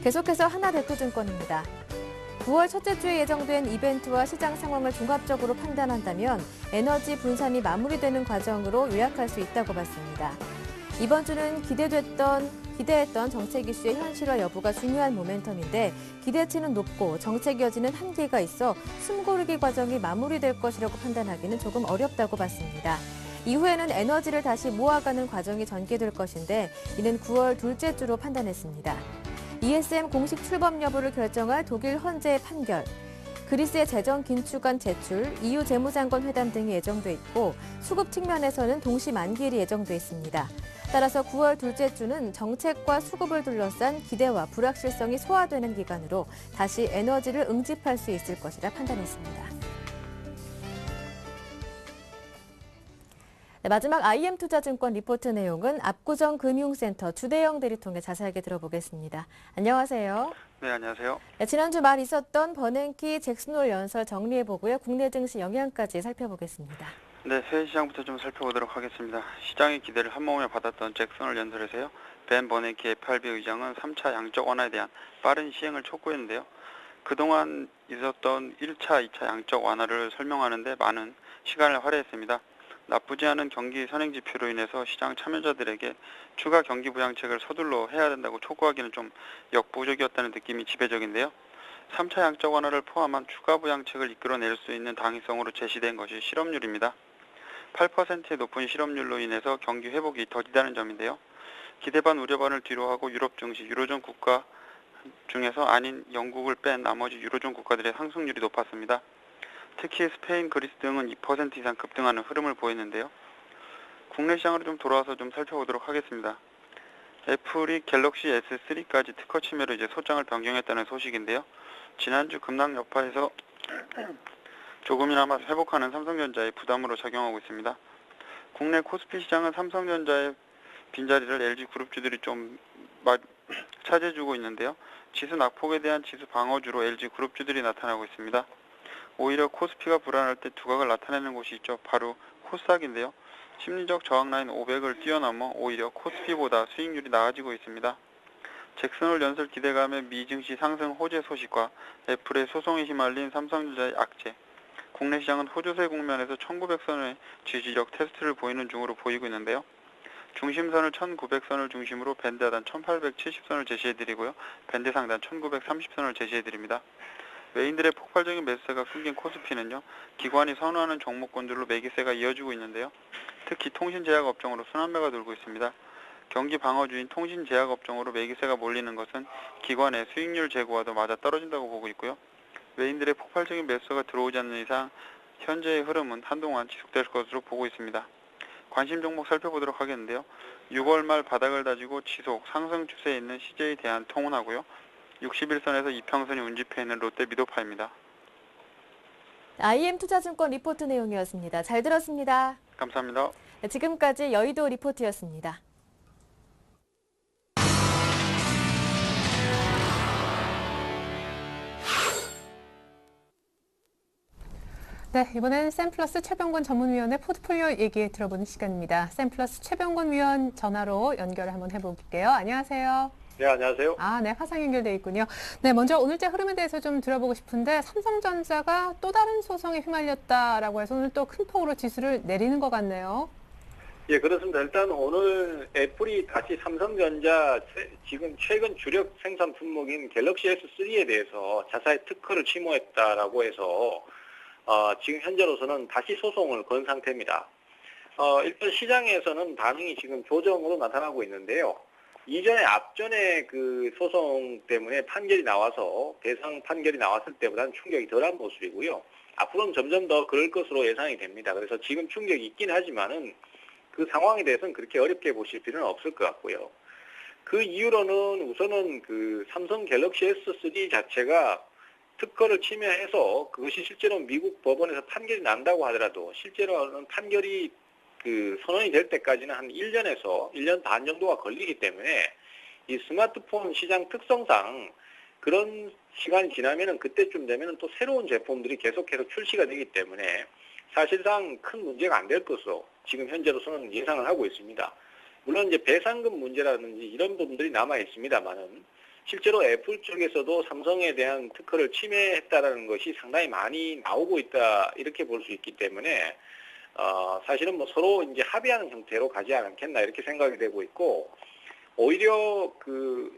계속해서 하나대투증권입니다. 9월 첫째 주에 예정된 이벤트와 시장 상황을 종합적으로 판단한다면 에너지 분산이 마무리되는 과정으로 요약할 수 있다고 봤습니다. 이번 주는 기대했던 정책 이슈의 현실화 여부가 중요한 모멘텀인데 기대치는 높고 정책 여지는 한계가 있어 숨고르기 과정이 마무리될 것이라고 판단하기는 조금 어렵다고 봤습니다. 이후에는 에너지를 다시 모아가는 과정이 전개될 것인데 이는 9월 둘째 주로 판단했습니다. ESM 공식 출범 여부를 결정할 독일 헌재의 판결, 그리스의 재정 긴축안 제출, EU 재무장관 회담 등이 예정돼 있고 수급 측면에서는 동시 만기일이 예정돼 있습니다. 따라서 9월 둘째 주는 정책과 수급을 둘러싼 기대와 불확실성이 소화되는 기간으로 다시 에너지를 응집할 수 있을 것이라 판단했습니다. 네, 마지막 IM투자증권 리포트 내용은 압구정 금융센터 주대영 대리 통해 자세하게 들어보겠습니다. 안녕하세요. 네, 안녕하세요. 네, 지난주 말 있었던 버냉키 잭슨홀 연설 정리해보고요. 국내 증시 영향까지 살펴보겠습니다. 네, 해외 시장부터 좀 살펴보도록 하겠습니다. 시장의 기대를 한몸에 받았던 잭슨홀 연설에서요. 벤 버냉키 FRB 의장은 3차 양적 완화에 대한 빠른 시행을 촉구했는데요. 그동안 있었던 1차, 2차 양적 완화를 설명하는데 많은 시간을 할애했습니다. 나쁘지 않은 경기 선행 지표로 인해서 시장 참여자들에게 추가 경기 부양책을 서둘러 해야 된다고 촉구하기는 좀 역부족이었다는 느낌이 지배적인데요. 3차 양적 완화를 포함한 추가 부양책을 이끌어낼 수 있는 당위성으로 제시된 것이 실업률입니다. 8%의 높은 실업률로 인해서 경기 회복이 더디다는 점인데요. 기대 반 우려 반을 뒤로하고 유럽 증시, 유로존 국가 중에서 아닌 영국을 뺀 나머지 유로존 국가들의 상승률이 높았습니다. 특히 스페인, 그리스 등은 2% 이상 급등하는 흐름을 보였는데요. 국내 시장으로 좀 돌아와서 좀 살펴보도록 하겠습니다. 애플이 갤럭시 S3까지 특허 침해로 이제 소장을 변경했다는 소식인데요. 지난주 급락 여파에서 조금이나마 회복하는 삼성전자의 부담으로 작용하고 있습니다. 국내 코스피 시장은 삼성전자의 빈자리를 LG그룹주들이 좀 차지해주고 있는데요. 지수 낙폭에 대한 지수 방어주로 LG그룹주들이 나타나고 있습니다. 오히려 코스피가 불안할 때 두각을 나타내는 곳이 있죠. 바로 코스닥인데요. 심리적 저항 라인 500을 뛰어넘어 오히려 코스피보다 수익률이 나아지고 있습니다. 잭슨홀 연설 기대감에 미 증시 상승 호재 소식과 애플의 소송에 휘말린 삼성전자의 악재, 국내 시장은 호조세 국면에서 1900선의 지지력 테스트를 보이는 중으로 보이고 있는데요. 중심선을 1900선을 중심으로 밴드 하단 1870선을 제시해드리고요. 밴드 상단 1930선을 제시해드립니다. 외인들의 폭발적인 매수세가 끊긴 코스피는요. 기관이 선호하는 종목군들로 매기세가 이어지고 있는데요. 특히 통신제약 업종으로 순환매가 돌고 있습니다. 경기 방어주인 통신제약 업종으로 매기세가 몰리는 것은 기관의 수익률 제고와도 맞아 떨어진다고 보고 있고요. 외인들의 폭발적인 매수가 들어오지 않는 이상 현재의 흐름은 한동안 지속될 것으로 보고 있습니다. 관심 종목 살펴보도록 하겠는데요. 6월 말 바닥을 다지고 지속 상승 추세에 있는 CJ 대한통운하고요. 61선에서 이평선이 운집해 있는 롯데 미도파입니다. IM투자증권 리포트 내용이었습니다. 잘 들었습니다. 감사합니다. 네, 지금까지 여의도 리포트였습니다. 네, 이번엔 샘플러스 최병곤 전문위원의 포트폴리오 얘기 들어보는 시간입니다. 샘플러스 최병곤 위원 전화로 연결을 한번 해볼게요. 안녕하세요. 네, 안녕하세요. 네, 화상 연결돼 있군요. 네, 먼저 오늘자 흐름에 대해서 좀 들어보고 싶은데 삼성전자가 또 다른 소송에 휘말렸다라고 해서 오늘 또 큰 폭으로 지수를 내리는 것 같네요. 예, 그렇습니다. 일단 오늘 애플이 다시 삼성전자 지금 최근 주력 생산 품목인 갤럭시 S3에 대해서 자사의 특허를 취소했다라고 해서 지금 현재로서는 다시 소송을 건 상태입니다. 일단 시장에서는 반응이 지금 조정으로 나타나고 있는데요. 앞전에 그 소송 때문에 판결이 나와서 배상 판결이 나왔을 때보다는 충격이 덜한 모습이고요. 앞으로는 점점 더 그럴 것으로 예상이 됩니다. 그래서 지금 충격이 있긴 하지만은 그 상황에 대해서는 그렇게 어렵게 보실 필요는 없을 것 같고요. 그 이유로는 우선은 그 삼성 갤럭시 S3 자체가 특허를 침해해서 그것이 실제로 미국 법원에서 판결이 난다고 하더라도 실제로는 판결이 그 선언이 될 때까지는 한 1년에서 1년 반 정도가 걸리기 때문에 이 스마트폰 시장 특성상 그런 시간이 지나면은 그때쯤 되면은 또 새로운 제품들이 계속해서 출시가 되기 때문에 사실상 큰 문제가 안 될 것으로 지금 현재로서는 예상을 하고 있습니다. 물론 이제 배상금 문제라든지 이런 부분들이 남아 있습니다만은 실제로 애플 쪽에서도 삼성에 대한 특허를 침해했다라는 것이 상당히 많이 나오고 있다 이렇게 볼 수 있기 때문에 사실은 뭐 서로 이제 합의하는 형태로 가지 않겠나 이렇게 생각이 되고 있고 오히려 그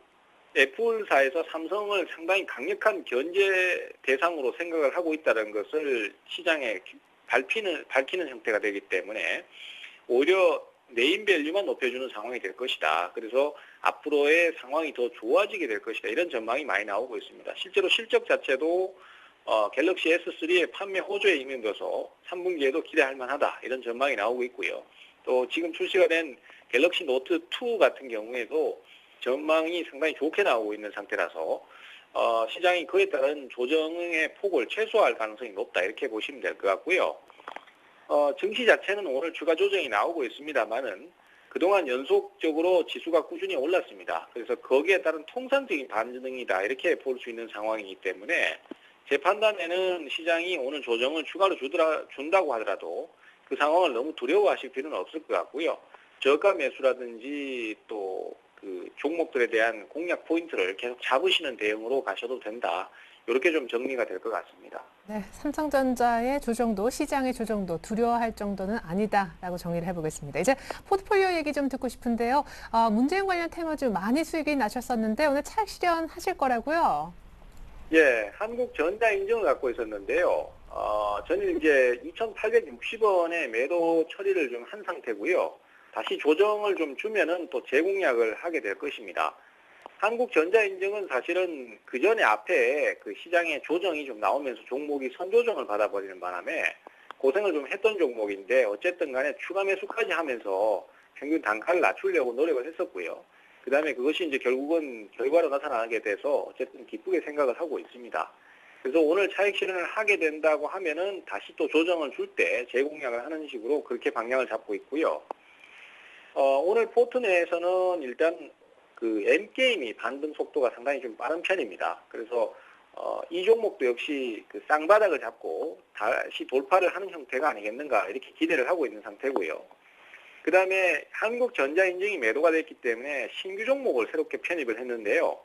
애플사에서 삼성을 상당히 강력한 견제 대상으로 생각을 하고 있다는 것을 시장에 밝히는 형태가 되기 때문에 오히려 네임밸류만 높여주는 상황이 될 것이다. 그래서 앞으로의 상황이 더 좋아지게 될 것이다. 이런 전망이 많이 나오고 있습니다. 실제로 실적 자체도 갤럭시 S3의 판매 호조에 임해서 3분기에도 기대할 만하다. 이런 전망이 나오고 있고요. 또 지금 출시가 된 갤럭시 노트 2 같은 경우에도 전망이 상당히 좋게 나오고 있는 상태라서 시장이 그에 따른 조정의 폭을 최소화할 가능성이 높다. 이렇게 보시면 될 것 같고요. 증시 자체는 오늘 추가 조정이 나오고 있습니다만은 그동안 연속적으로 지수가 꾸준히 올랐습니다. 그래서 거기에 따른 통상적인 반등이다 이렇게 볼 수 있는 상황이기 때문에 제 판단에는 시장이 오늘 조정을 추가로 준다고 하더라도 그 상황을 너무 두려워하실 필요는 없을 것 같고요. 저가 매수라든지 또 그 종목들에 대한 공략 포인트를 계속 잡으시는 대응으로 가셔도 된다. 이렇게 좀 정리가 될 것 같습니다. 네, 삼성전자의 조정도 시장의 조정도 두려워할 정도는 아니다라고 정리를 해보겠습니다. 이제 포트폴리오 얘기 좀 듣고 싶은데요. 문재인 관련 테마주 많이 수익이 나셨었는데 오늘 차익 실현하실 거라고요? 예, 한국전자 인증을 갖고 있었는데요. 저는 이제 2,860원에 매도 처리를 좀 한 상태고요. 다시 조정을 좀 주면은 또 재공략을 하게 될 것입니다. 한국전자인증은 사실은 그 전에 앞에 그 시장에 조정이 좀 나오면서 종목이 선조정을 받아버리는 바람에 고생을 좀 했던 종목인데 어쨌든 간에 추가 매수까지 하면서 평균 단가를 낮추려고 노력을 했었고요. 그 다음에 그것이 이제 결국은 결과로 나타나게 돼서 어쨌든 기쁘게 생각을 하고 있습니다. 그래서 오늘 차익 실현을 하게 된다고 하면은 다시 또 조정을 줄 때 재공략을 하는 식으로 그렇게 방향을 잡고 있고요. 오늘 포트 내에서는 일단 그 N게임이 반등 속도가 상당히 좀 빠른 편입니다. 그래서 이 종목도 역시 그 쌍바닥을 잡고 다시 돌파를 하는 형태가 아니겠는가 이렇게 기대를 하고 있는 상태고요. 그 다음에 한국전자인증이 매도가 됐기 때문에 신규 종목을 새롭게 편입을 했는데요.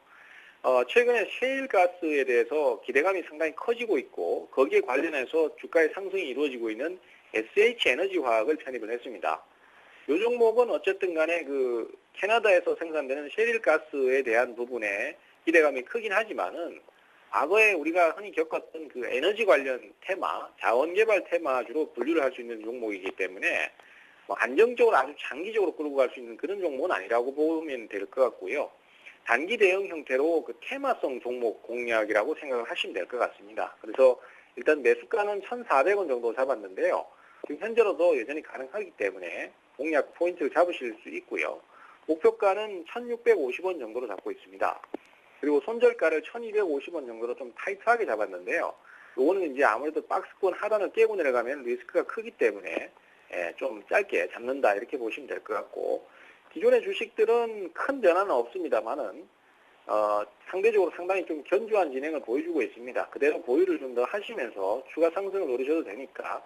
최근에 셰일가스에 대해서 기대감이 상당히 커지고 있고 거기에 관련해서 주가의 상승이 이루어지고 있는 SH에너지화학을 편입을 했습니다. 이 종목은 어쨌든 간에 그 캐나다에서 생산되는 셰일가스에 대한 부분에 기대감이 크긴 하지만은 과거에 우리가 흔히 겪었던 그 에너지 관련 테마, 자원개발 테마주로 분류를 할 수 있는 종목이기 때문에 뭐 안정적으로 아주 장기적으로 끌고 갈 수 있는 그런 종목은 아니라고 보면 될 것 같고요. 단기 대응 형태로 그 테마성 종목 공략이라고 생각을 하시면 될 것 같습니다. 그래서 일단 매수가는 1,400원 정도 잡았는데요. 지금 현재로도 여전히 가능하기 때문에 공략 포인트를 잡으실 수 있고요. 목표가는 1,650원 정도로 잡고 있습니다. 그리고 손절가를 1,250원 정도로 좀 타이트하게 잡았는데요. 이거는 이제 아무래도 박스권 하단을 깨고 내려가면 리스크가 크기 때문에 좀 짧게 잡는다 이렇게 보시면 될 것 같고 기존의 주식들은 큰 변화는 없습니다만은 상대적으로 상당히 좀 견조한 진행을 보여주고 있습니다. 그대로 보유를 좀 더 하시면서 추가 상승을 노리셔도 되니까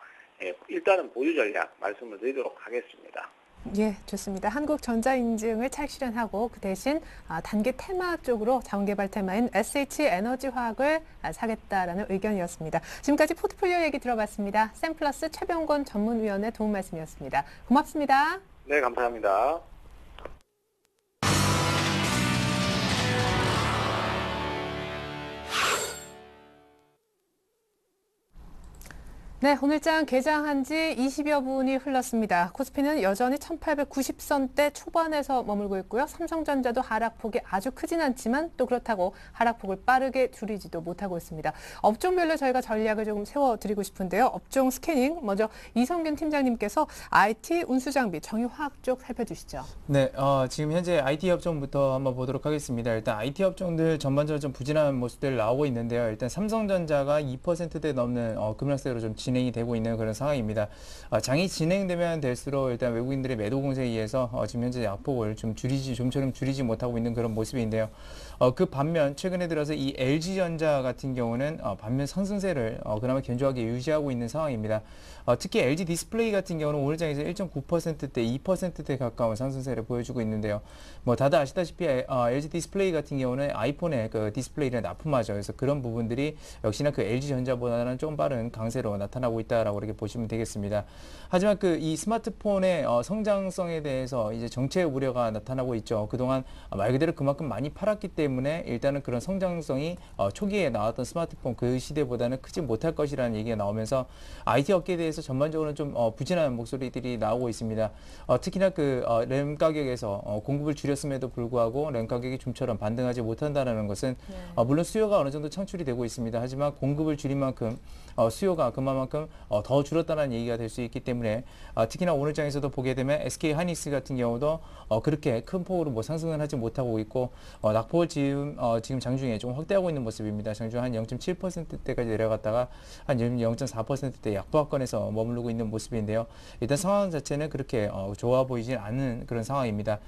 일단은 보유 전략 말씀을 드리도록 하겠습니다. 예, 좋습니다. 한국전자인증을 차익 실현하고 그 대신 단기 테마 쪽으로 자원개발 테마인 SH에너지화학을 사겠다라는 의견이었습니다. 지금까지 포트폴리오 얘기 들어봤습니다. 샘플러스 최병권 전문위원의 도움 말씀이었습니다. 고맙습니다. 네, 감사합니다. 네, 오늘장 개장한 지 20여 분이 흘렀습니다. 코스피는 여전히 1890선대 초반에서 머물고 있고요. 삼성전자도 하락폭이 아주 크진 않지만 또 그렇다고 하락폭을 빠르게 줄이지도 못하고 있습니다. 업종별로 저희가 전략을 조금 세워드리고 싶은데요. 업종 스캐닝, 먼저 이성균 팀장님께서 IT, 운수장비, 정유화학 쪽 살펴주시죠. 네, 지금 현재 IT 업종부터 한번 보도록 하겠습니다. 일단 IT 업종들 전반적으로 좀 부진한 모습들 나오고 있는데요. 일단 삼성전자가 2%대 넘는 급락세로 좀 진행이 되고 있는 그런 상황입니다. 장이 진행되면 될수록 일단 외국인들의 매도 공세에 의해서 지금 현재 약폭을 좀처럼 줄이지 못하고 있는 그런 모습인데요. 그 반면 최근에 들어서 이 LG전자 같은 경우는 반면 상승세를 그나마 견조하게 유지하고 있는 상황입니다. 특히 LG 디스플레이 같은 경우는 오늘 장에서 1.9%대, 2%대 가까운 상승세를 보여주고 있는데요. 뭐 다들 아시다시피 LG 디스플레이 같은 경우는 아이폰의 그 디스플레이를 납품하죠. 그래서 그런 부분들이 역시나 그 LG전자보다는 좀 빠른 강세로 나타나고 있다라고 이렇게 보시면 되겠습니다. 하지만 그 이 스마트폰의 성장성에 대해서 이제 정체 우려가 나타나고 있죠. 그동안 말 그대로 그만큼 많이 팔았기 때문에 일단은 그런 성장성이 초기에 나왔던 스마트폰 그 시대보다는 크지 못할 것이라는 얘기가 나오면서 IT 업계에 대해서 전반적으로 좀 부진한 목소리들이 나오고 있습니다. 특히나 그 램 가격에서 공급을 줄였음에도 불구하고 램 가격이 좀처럼 반등하지 못한다는 것은 물론 수요가 어느 정도 창출이 되고 있습니다. 하지만 공급을 줄인 만큼 수요가 그만큼 그만큼 더 줄었다는 얘기가 될 수 있기 때문에 특히나 오늘 장에서도 보게 되면 SK 하이닉스 같은 경우도 그렇게 큰 폭으로 뭐 상승을 하지 못하고 있고 낙폭을 지금 장중에 좀 확대하고 있는 모습입니다. 장중 한 0.7%대까지 내려갔다가 한 0.4%대 약보합권에서 머무르고 있는 모습인데요. 일단 상황 자체는 그렇게 좋아 보이진 않는 그런 상황입니다.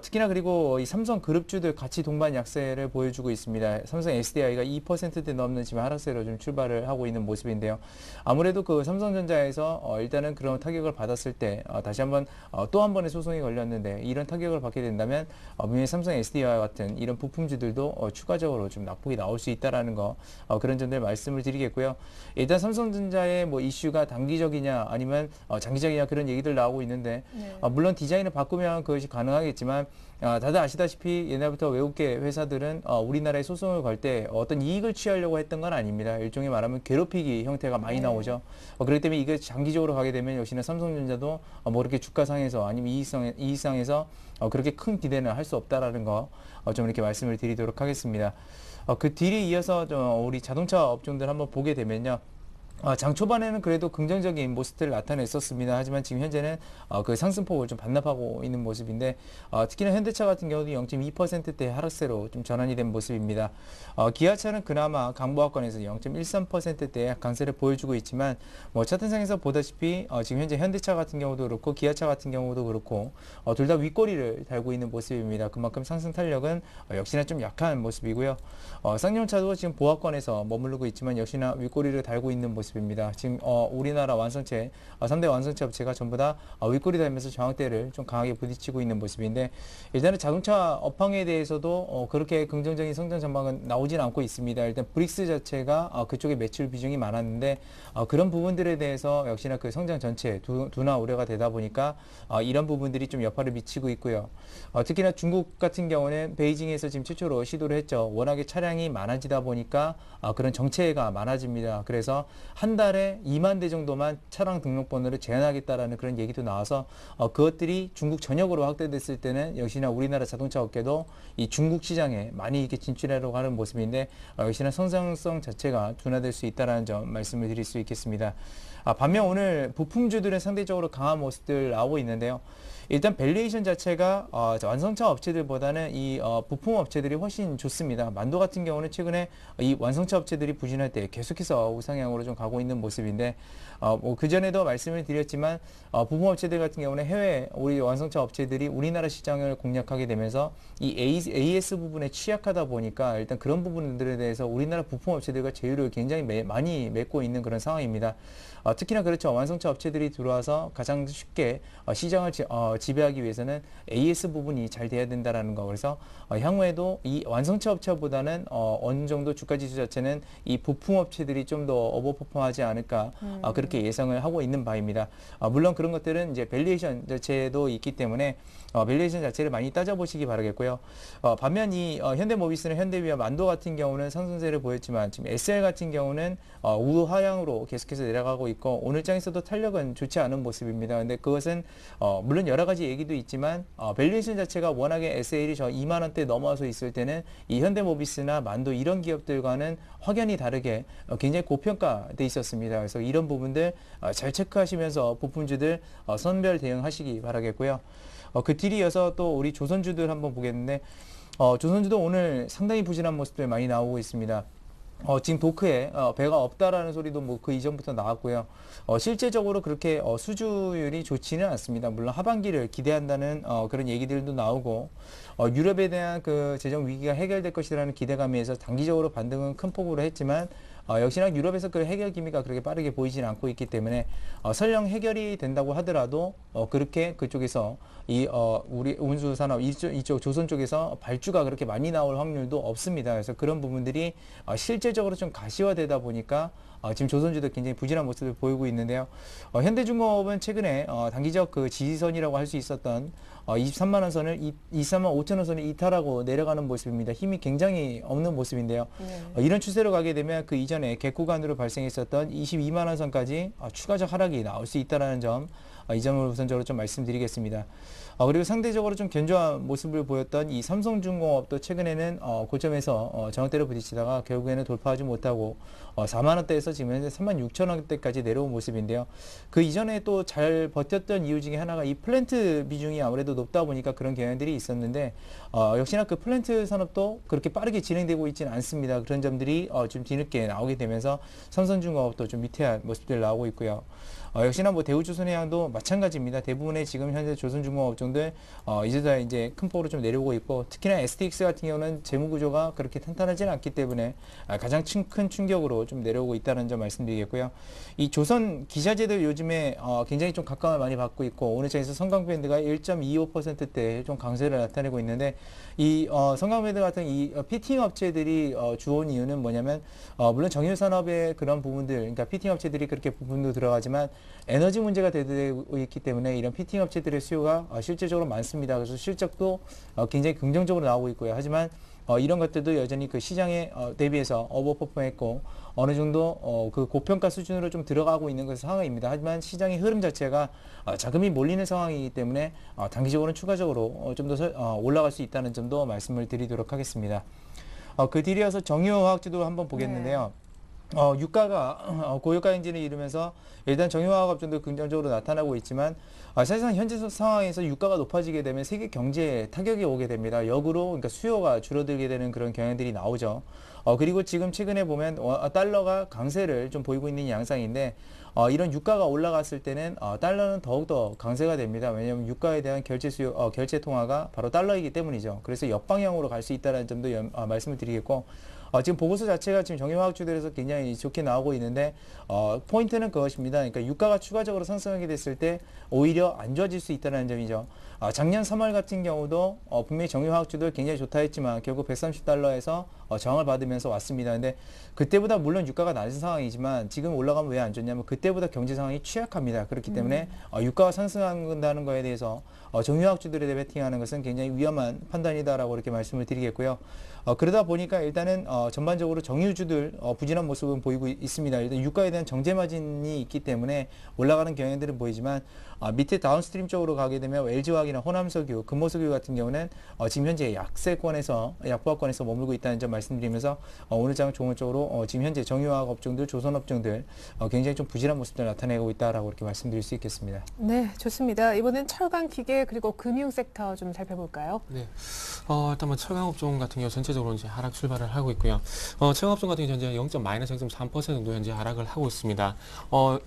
특히나 그리고 이 삼성 그룹주들 같이 동반 약세를 보여주고 있습니다. 삼성 SDI가 2%대 넘는 지금 하락세로 좀 출발을 하고 있는 모습인데요. 아무래도 그 삼성전자에서 일단은 그런 타격을 받았을 때 다시 한번 또 한 번의 소송이 걸렸는데 이런 타격을 받게 된다면 분명히 삼성 SDI와 같은 이런 부품주들도 추가적으로 좀 낙폭이 나올 수 있다라는 거 그런 점들 말씀을 드리겠고요. 일단 삼성전자의 뭐 이슈가 단기적이냐 아니면 장기적이냐 그런 얘기들 나오고 있는데 물론 디자인을 바꾸면 그것이 가능하겠지만 다들 아시다시피 옛날부터 외국계 회사들은 우리나라에 소송을 걸 때 어떤 이익을 취하려고 했던 건 아닙니다. 일종의 말하면 괴롭히기 형태가 많이 나오죠. 그렇기 때문에 이게 장기적으로 가게 되면 역시나 삼성전자도 뭐 이렇게 주가상에서 아니면 이익상에서 그렇게 큰 기대는 할 수 없다라는 거 좀 이렇게 말씀을 드리도록 하겠습니다. 그 뒤에 이어서 우리 자동차 업종들 한번 보게 되면요. 장 초반에는 그래도 긍정적인 모습들을 나타냈었습니다. 하지만 지금 현재는 그 상승폭을 좀 반납하고 있는 모습인데 특히나 현대차 같은 경우도 0.2%대 하락세로 좀 전환이 된 모습입니다. 기아차는 그나마 강보합권에서 0.13%대 강세를 보여주고 있지만 뭐 차트상에서 보다시피 지금 현재 현대차 같은 경우도 그렇고 기아차 같은 경우도 그렇고 둘 다 윗꼬리를 달고 있는 모습입니다. 그만큼 상승 탄력은 역시나 좀 약한 모습이고요. 쌍용차도 지금 보합권에서 머무르고 있지만 역시나 윗꼬리를 달고 있는 모습. 입니다. 지금 우리나라 완성체 3대 완성체 업체가 전부 다 윗꼬리 달면서 저항대를 좀 강하게 부딪히고 있는 모습인데 일단은 자동차 업황에 대해서도 그렇게 긍정적인 성장 전망은 나오진 않고 있습니다. 일단 브릭스 자체가 그쪽에 매출 비중이 많았는데 그런 부분들에 대해서 역시나 그 성장 전체 둔화 우려가 되다 보니까 이런 부분들이 좀 여파를 미치고 있고요. 특히나 중국 같은 경우는 베이징에서 지금 최초로 시도를 했죠. 워낙에 차량이 많아지다 보니까 그런 정체가 많아집니다. 그래서 한 달에 2만 대 정도만 차량 등록번호를 제한하겠다라는 그런 얘기도 나와서 그것들이 중국 전역으로 확대됐을 때는 역시나 우리나라 자동차 업계도 이 중국 시장에 많이 이렇게 진출하려고 하는 모습인데 역시나 성장성 자체가 둔화될 수 있다는 점 말씀을 드릴 수 있겠습니다. 반면 오늘 부품주들은 상대적으로 강한 모습들 나오고 있는데요. 일단 밸류에이션 자체가 완성차 업체들보다는 이 부품 업체들이 훨씬 좋습니다. 만도 같은 경우는 최근에 이 완성차 업체들이 부진할 때 계속해서 우상향으로 좀 가고 있는 모습인데 뭐 그전에도 말씀을 드렸지만 부품 업체들 같은 경우는 해외 우리 완성차 업체들이 우리나라 시장을 공략하게 되면서 이 AS 부분에 취약하다 보니까 일단 그런 부분들에 대해서 우리나라 부품 업체들과 제휴를 굉장히 많이 맺고 있는 그런 상황입니다. 특히나 그렇죠. 완성차 업체들이 들어와서 가장 쉽게 시장을 지배하기 위해서는 AS 부분이 잘 돼야 된다라는 거. 그래서 향후에도 이 완성차 업체보다는 어느 정도 주가 지수 자체는 이 부품 업체들이 좀 더 오버퍼폼하지 않을까 그렇게 예상을 하고 있는 바입니다. 물론 그런 것들은 이제 밸류에이션 자체도 있기 때문에 밸류에이션 자체를 많이 따져보시기 바라겠고요. 반면 이 현대모비스나 현대위와 만도 같은 경우는 상승세를 보였지만 지금 SL 같은 경우는 우하향으로 계속해서 내려가고 있고 오늘 장에서도 탄력은 좋지 않은 모습입니다. 근데 그것은 물론 여러 가지 얘기도 있지만 밸류에이션 자체가 워낙에 SL이 저 2만 원대 넘어서 있을 때는 이 현대모비스나 만도 이런 기업들과는 확연히 다르게 굉장히 고평가돼 있었습니다. 그래서 이런 부분들 잘 체크하시면서 부품주들 선별 대응하시기 바라겠고요. 그 뒤에 이어서 또 우리 조선주들 한번 보겠는데 조선주도 오늘 상당히 부진한 모습들 많이 나오고 있습니다. 지금 도크에 배가 없다라는 소리도 뭐 그 이전부터 나왔고요. 실제적으로 그렇게 수주율이 좋지는 않습니다. 물론 하반기를 기대한다는 그런 얘기들도 나오고 유럽에 대한 그 재정 위기가 해결될 것이라는 기대감에서 단기적으로 반등은 큰 폭으로 했지만 역시나 유럽에서 그 해결 기미가 그렇게 빠르게 보이지는 않고 있기 때문에 설령 해결이 된다고 하더라도 그렇게 그쪽에서 이 우리 운수 산업 이쪽 조선 쪽에서 발주가 그렇게 많이 나올 확률도 없습니다. 그래서 그런 부분들이 실제적으로 좀 가시화되다 보니까 지금 조선주도 굉장히 부진한 모습을 보이고 있는데요. 현대중공업은 최근에 단기적 그 지지선이라고 할 수 있었던 23만 원 선을 23만 5천 원 선을 이탈하고 내려가는 모습입니다. 힘이 굉장히 없는 모습인데요. 이런 추세로 가게 되면 그 이전에 갭 구간으로 발생했었던 22만 원 선까지 추가적 하락이 나올 수 있다는 점 이 점을 우선적으로 좀 말씀드리겠습니다. 그리고 상대적으로 좀 견조한 모습을 보였던 이 삼성중공업도 최근에는 고점에서 저항대를 부딪히다가 결국에는 돌파하지 못하고 4만 원대에서 지금 현재 36,000원대까지 내려온 모습인데요. 그 이전에 또 잘 버텼던 이유 중에 하나가 이 플랜트 비중이 아무래도 높다 보니까 그런 경향들이 있었는데 역시나 그 플랜트 산업도 그렇게 빠르게 진행되고 있지는 않습니다. 그런 점들이 좀 뒤늦게 나오게 되면서 삼성중공업도 좀 위태한 모습들 나오고 있고요. 역시나 뭐 대우조선해양도 마찬가지입니다. 대부분의 지금 현재 조선중공업종들 이제 큰 폭으로 좀 내려오고 있고, 특히나 STX 같은 경우는 재무구조가 그렇게 탄탄하지는 않기 때문에 가장 큰 충격으로 좀 내려오고 있다는 점 말씀드리겠고요. 이 조선 기자재들 요즘에 굉장히 좀 각광을 많이 받고 있고, 오늘 장에서 성강밴드가 1.25%대 좀 강세를 나타내고 있는데, 이 성강밴드 같은 이 피팅 업체들이 주온 이유는 뭐냐면 물론 정유산업의 그런 부분들, 그러니까 피팅 업체들이 그렇게 부분도 들어가지만 에너지 문제가 되고 있기 때문에 이런 피팅 업체들의 수요가 실질적으로 많습니다. 그래서 실적도 굉장히 긍정적으로 나오고 있고요. 하지만 이런 것들도 여전히 그 시장에 대비해서 오버퍼폼했고 어느 정도 그 고평가 수준으로 좀 들어가고 있는 것은 상황입니다. 하지만 시장의 흐름 자체가 자금이 몰리는 상황이기 때문에 단기적으로는 추가적으로 좀 더 올라갈 수 있다는 점도 말씀을 드리도록 하겠습니다. 그 뒤에 이어서 정유화학주도 한번 보겠는데요. 유가가 고유가 행진을 이루면서 일단 정유화학 업종도 긍정적으로 나타나고 있지만 사실상 현재 상황에서 유가가 높아지게 되면 세계 경제에 타격이 오게 됩니다. 역으로 그러니까 수요가 줄어들게 되는 그런 경향들이 나오죠. 그리고 지금 최근에 보면 달러가 강세를 좀 보이고 있는 양상인데 이런 유가가 올라갔을 때는 달러는 더욱더 강세가 됩니다. 왜냐하면 유가에 대한 결제 수요, 결제 통화가 바로 달러이기 때문이죠. 그래서 역방향으로 갈 수 있다는 점도 말씀을 드리겠고, 지금 보고서 자체가 지금 정유화학주들에서 굉장히 좋게 나오고 있는데 포인트는 그것입니다. 그러니까 유가가 추가적으로 상승하게 됐을 때 오히려 안 좋아질 수 있다는 점이죠. 작년 3월 같은 경우도 분명히 정유화학주들 굉장히 좋다 했지만 결국 130달러에서 저항을 받으면서 왔습니다. 근데 그때보다 물론 유가가 낮은 상황이지만 지금 올라가면 왜 안 좋냐면 그때보다 경제 상황이 취약합니다. 그렇기 때문에 유가가 상승한다는 거에 대해서 정유화학주들에 대해 베팅하는 것은 굉장히 위험한 판단이다라고 이렇게 말씀을 드리겠고요. 그러다 보니까 일단은 전반적으로 정유주들 부진한 모습은 보이고 있습니다. 일단 유가에 대한 정제 마진이 있기 때문에 올라가는 경향들은 보이지만 밑에 다운스트림 쪽으로 가게 되면 LG화학이나 호남석유, 금호석유 같은 경우는 지금 현재 약보합권에서 머물고 있다는 점 말씀드리면서 오늘 장 종합적으로 지금 현재 정유화학 업종들, 조선업종들 굉장히 좀 부진한 모습들 나타내고 있다라고 이렇게 말씀드릴 수 있겠습니다. 네, 좋습니다. 이번엔 철강, 기계 그리고 금융 섹터 좀 살펴볼까요? 네, 일단 뭐 철강업종 같은 경우 전체적으로 이제 하락 출발을 하고 있고요. 철강업종 같은 경우 현재 -0.3% 정도 현재 하락을 하고 있습니다.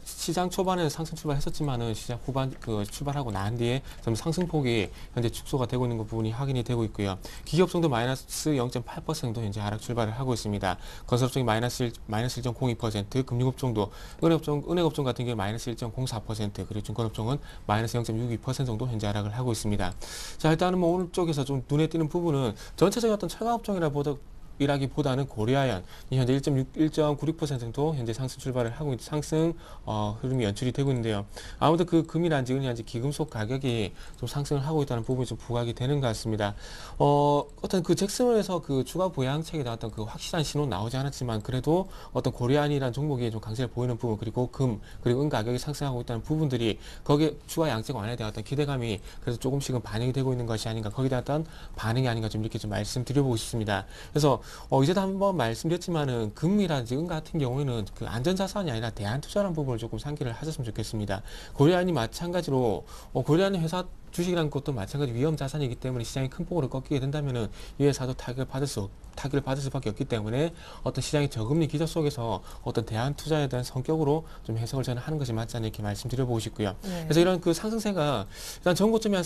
시장 초반에 상승 출발했었지만은 시장 후반 출발하고 난 뒤에 좀 상승폭이 현재 축소가 되고 있는 부분이 확인이 되고 있고요. 기계업종도 -0.8% 정도 현재 하락 출발을 하고 있습니다. 건설업종이 -1.02%, 금융업종도 은행업종 같은 경우 -1.04%, 그리고 증권업종은 -0.62% 정도 현재 하락을 하고 있습니다. 자, 일단은 뭐 오늘 쪽에서 좀 눈에 띄는 부분은 전체적인 어떤 철강업종이라기보다는 고려아연 현재 1.96% 정도 현재 상승 출발을 하고 상승 흐름이 연출이 되고 있는데요. 아무튼 그 금이란지 은이란지 기금속 가격이 좀 상승을 하고 있다는 부분이 좀 부각이 되는 것 같습니다. 어떤 그 잭슨홀에서 그 주가 부양책에 나왔던 그 확실한 신호 나오지 않았지만 그래도 어떤 고려아연이라는 종목이 좀 강세를 보이는 부분, 그리고 그리고 은 가격이 상승하고 있다는 부분들이 거기에 주가 양적 완화에 대한 어떤 기대감이 그래서 조금씩은 반영이 되고 있는 것이 아닌가, 거기에 대한 어떤 반응이 아닌가 좀 이렇게 좀 말씀드려보고 싶습니다. 그래서 이제도 한번 말씀드렸지만은 금이라든지 은 같은 경우에는 그 안전자산이 아니라 대안투자라는 부분을 조금 상기를 하셨으면 좋겠습니다. 고려아연이 마찬가지로 고려아연 회사 주식이라는 것도 마찬가지 위험 자산이기 때문에 시장이 큰 폭으로 꺾이게 된다면은 이 회사도 타격을 받을 수밖에 없기 때문에 어떤 시장의 저금리 기저 속에서 어떤 대안 투자에 대한 성격으로 좀 해석을 저는 하는 것이 맞지 않나 이렇게 말씀드려보고 싶고요. 네. 그래서 이런 그 상승세가 일단 전고점이 한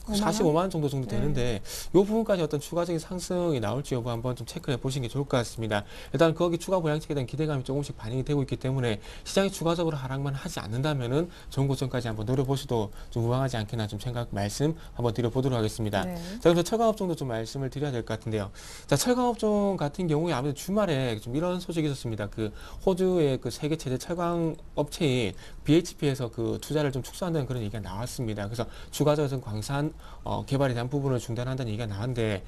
45만 원 정도 되는데 이 부분까지 어떤 추가적인 상승이 나올지 여부 한번 좀 체크해 보시는 게 좋을 것 같습니다. 일단 거기 추가 부양책에 대한 기대감이 조금씩 반영이 되고 있기 때문에 시장이 추가적으로 하락만 하지 않는다면은 전고점까지 한번 노려보셔도 좀 우방하지 않겠나 좀 말씀 한번 드려보도록 하겠습니다. 네. 자, 그래서 철강업종도 좀 말씀을 드려야 될 것 같은데요. 자, 철강업종 같은 경우에 아무래도 주말에 좀 이런 소식이 있었습니다. 그 호주의 그 세계 최대 철강 업체인 BHP에서 그 투자를 좀 축소한다는 그런 얘기가 나왔습니다. 그래서 추가적인 대한 개발에 대한 부분을 중단한다는 얘기가 나왔는데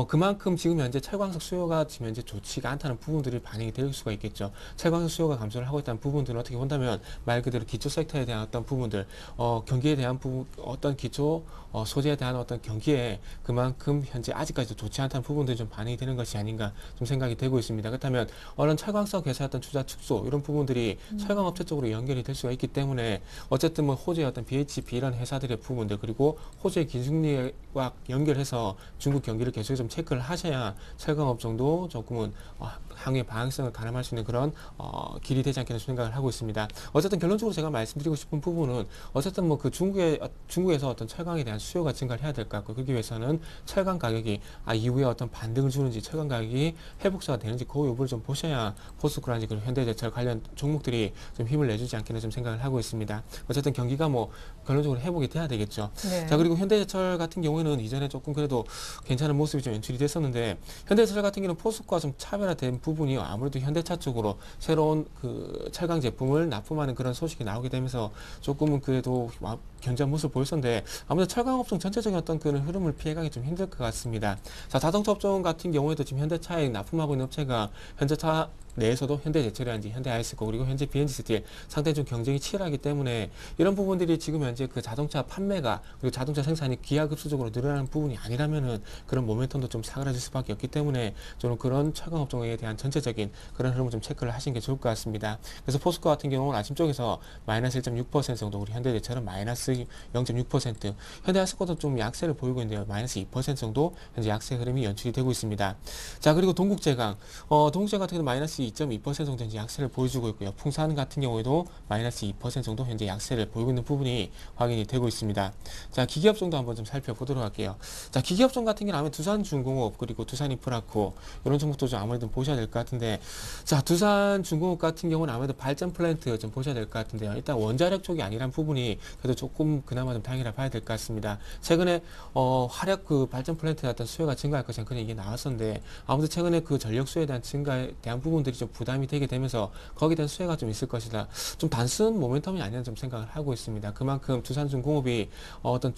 그만큼 지금 현재 철광석 수요가 지금 현재 좋지가 않다는 부분들이 반영이 될 수가 있겠죠. 철광석 수요가 감소를 하고 있다는 부분들은 어떻게 본다면 말 그대로 기초 섹터에 대한 어떤 부분들, 경기에 대한 부분, 어떤 기초 소재에 대한 어떤 경기에 그만큼 현재 아직까지도 좋지 않다는 부분들이 좀 반영이 되는 것이 아닌가 좀 생각이 되고 있습니다. 그렇다면 어떤 철광석 회사 어떤 투자 축소 이런 부분들이 철강업체 쪽으로 연결이 될 수가 있기 때문에 어쨌든 뭐 호주의 어떤 BHP 이런 회사들의 부분들 그리고 호주의 기술력과 연결해서 중국 경기를 계속 좀 체크를 하셔야 철강업종도 조금은 향후의 방향성을 가늠할 수 있는 그런 길이 되지 않겠나 생각을 하고 있습니다. 어쨌든 결론적으로 제가 말씀드리고 싶은 부분은 어쨌든 뭐 그 중국에서 어떤 철강에 대한 수요가 증가를 해야 될 것 같고 그러기 위해서는 철강 가격이 이후에 어떤 반등을 주는지 철강 가격이 회복세가 되는지 그 여부를 좀 보셔야 포스코라든지 그리고 현대제철 관련 종목들이 좀 힘을 내주지 않겠나 좀 생각을 하고 있습니다. 어쨌든 경기가 뭐 결론적으로 회복이 돼야 되겠죠. 네. 자, 그리고 현대제철 같은 경우에는 이전에 조금 그래도 괜찮은 모습이 좀 연출이 됐었는데 현대제철 같은 경우는 포스코와 좀 차별화된 부분이 아무래도 현대차 쪽으로 새로운 그 철강 제품을 납품하는 그런 소식이 나오게 되면서 조금은 그래도 견조한 모습을 보였었는데 아무래도 철강 업종 전체적인 어떤 그런 흐름을 피해가기 좀 힘들 것 같습니다. 자, 자동차 업종 같은 경우에도 지금 현대차에 납품하고 있는 업체가 현대차 내에서도 현대제철이라든지 현대아이스코 그리고 현재 BNG스틸 상당히 좀 경쟁이 치열하기 때문에 이런 부분들이 지금 현재 그 자동차 판매가 그리고 자동차 생산이 기하급수적으로 늘어나는 부분이 아니라면은 그런 모멘텀도 좀 사그라질 수밖에 없기 때문에 저는 그런 철강 업종에 대한 전체적인 그런 흐름을 좀 체크를 하시는 게 좋을 것 같습니다. 그래서 포스코 같은 경우는 아침 쪽에서 마이너스 1.6% 정도, 우리 현대제철은 마이너스 0.6%, 현대아이스코도 좀 약세를 보이고 있는데요. 마이너스 2% 정도 현재 약세 흐름이 연출이 되고 있습니다. 자, 그리고 동국제강, 동국제강 같은 경우는 마이너스 2.2% 정도 현재 약세를 보여주고 있고요. 풍산 같은 경우에도 마이너스 2% 정도 현재 약세를 보이고 있는 부분이 확인이 되고 있습니다. 자, 기계업종도 한번 좀 살펴보도록 할게요. 자, 기계업종 같은 경우는 아마 두산중공업 그리고 두산인프라코 이런 종목도 좀 아무래도 보셔야 될 것 같은데, 자, 두산중공업 같은 경우는 아무래도 발전 플랜트 좀 보셔야 될 것 같은데요. 일단 원자력 쪽이 아니란 부분이 그래도 조금 그나마 좀 다행이라 봐야 될 것 같습니다. 최근에 화력 그 발전 플랜트에 어떤 수요가 증가할 것이라는 그런 얘기 나왔었는데 아무튼 최근에 그 전력 수요에 대한 증가에 대한 부분들이 좀 부담이 되게 되면서 거기에 대한 수혜가 좀 있을 것이다. 좀 단순 모멘텀이 아니라 좀 생각을 하고 있습니다. 그만큼 두산중공업이 어떤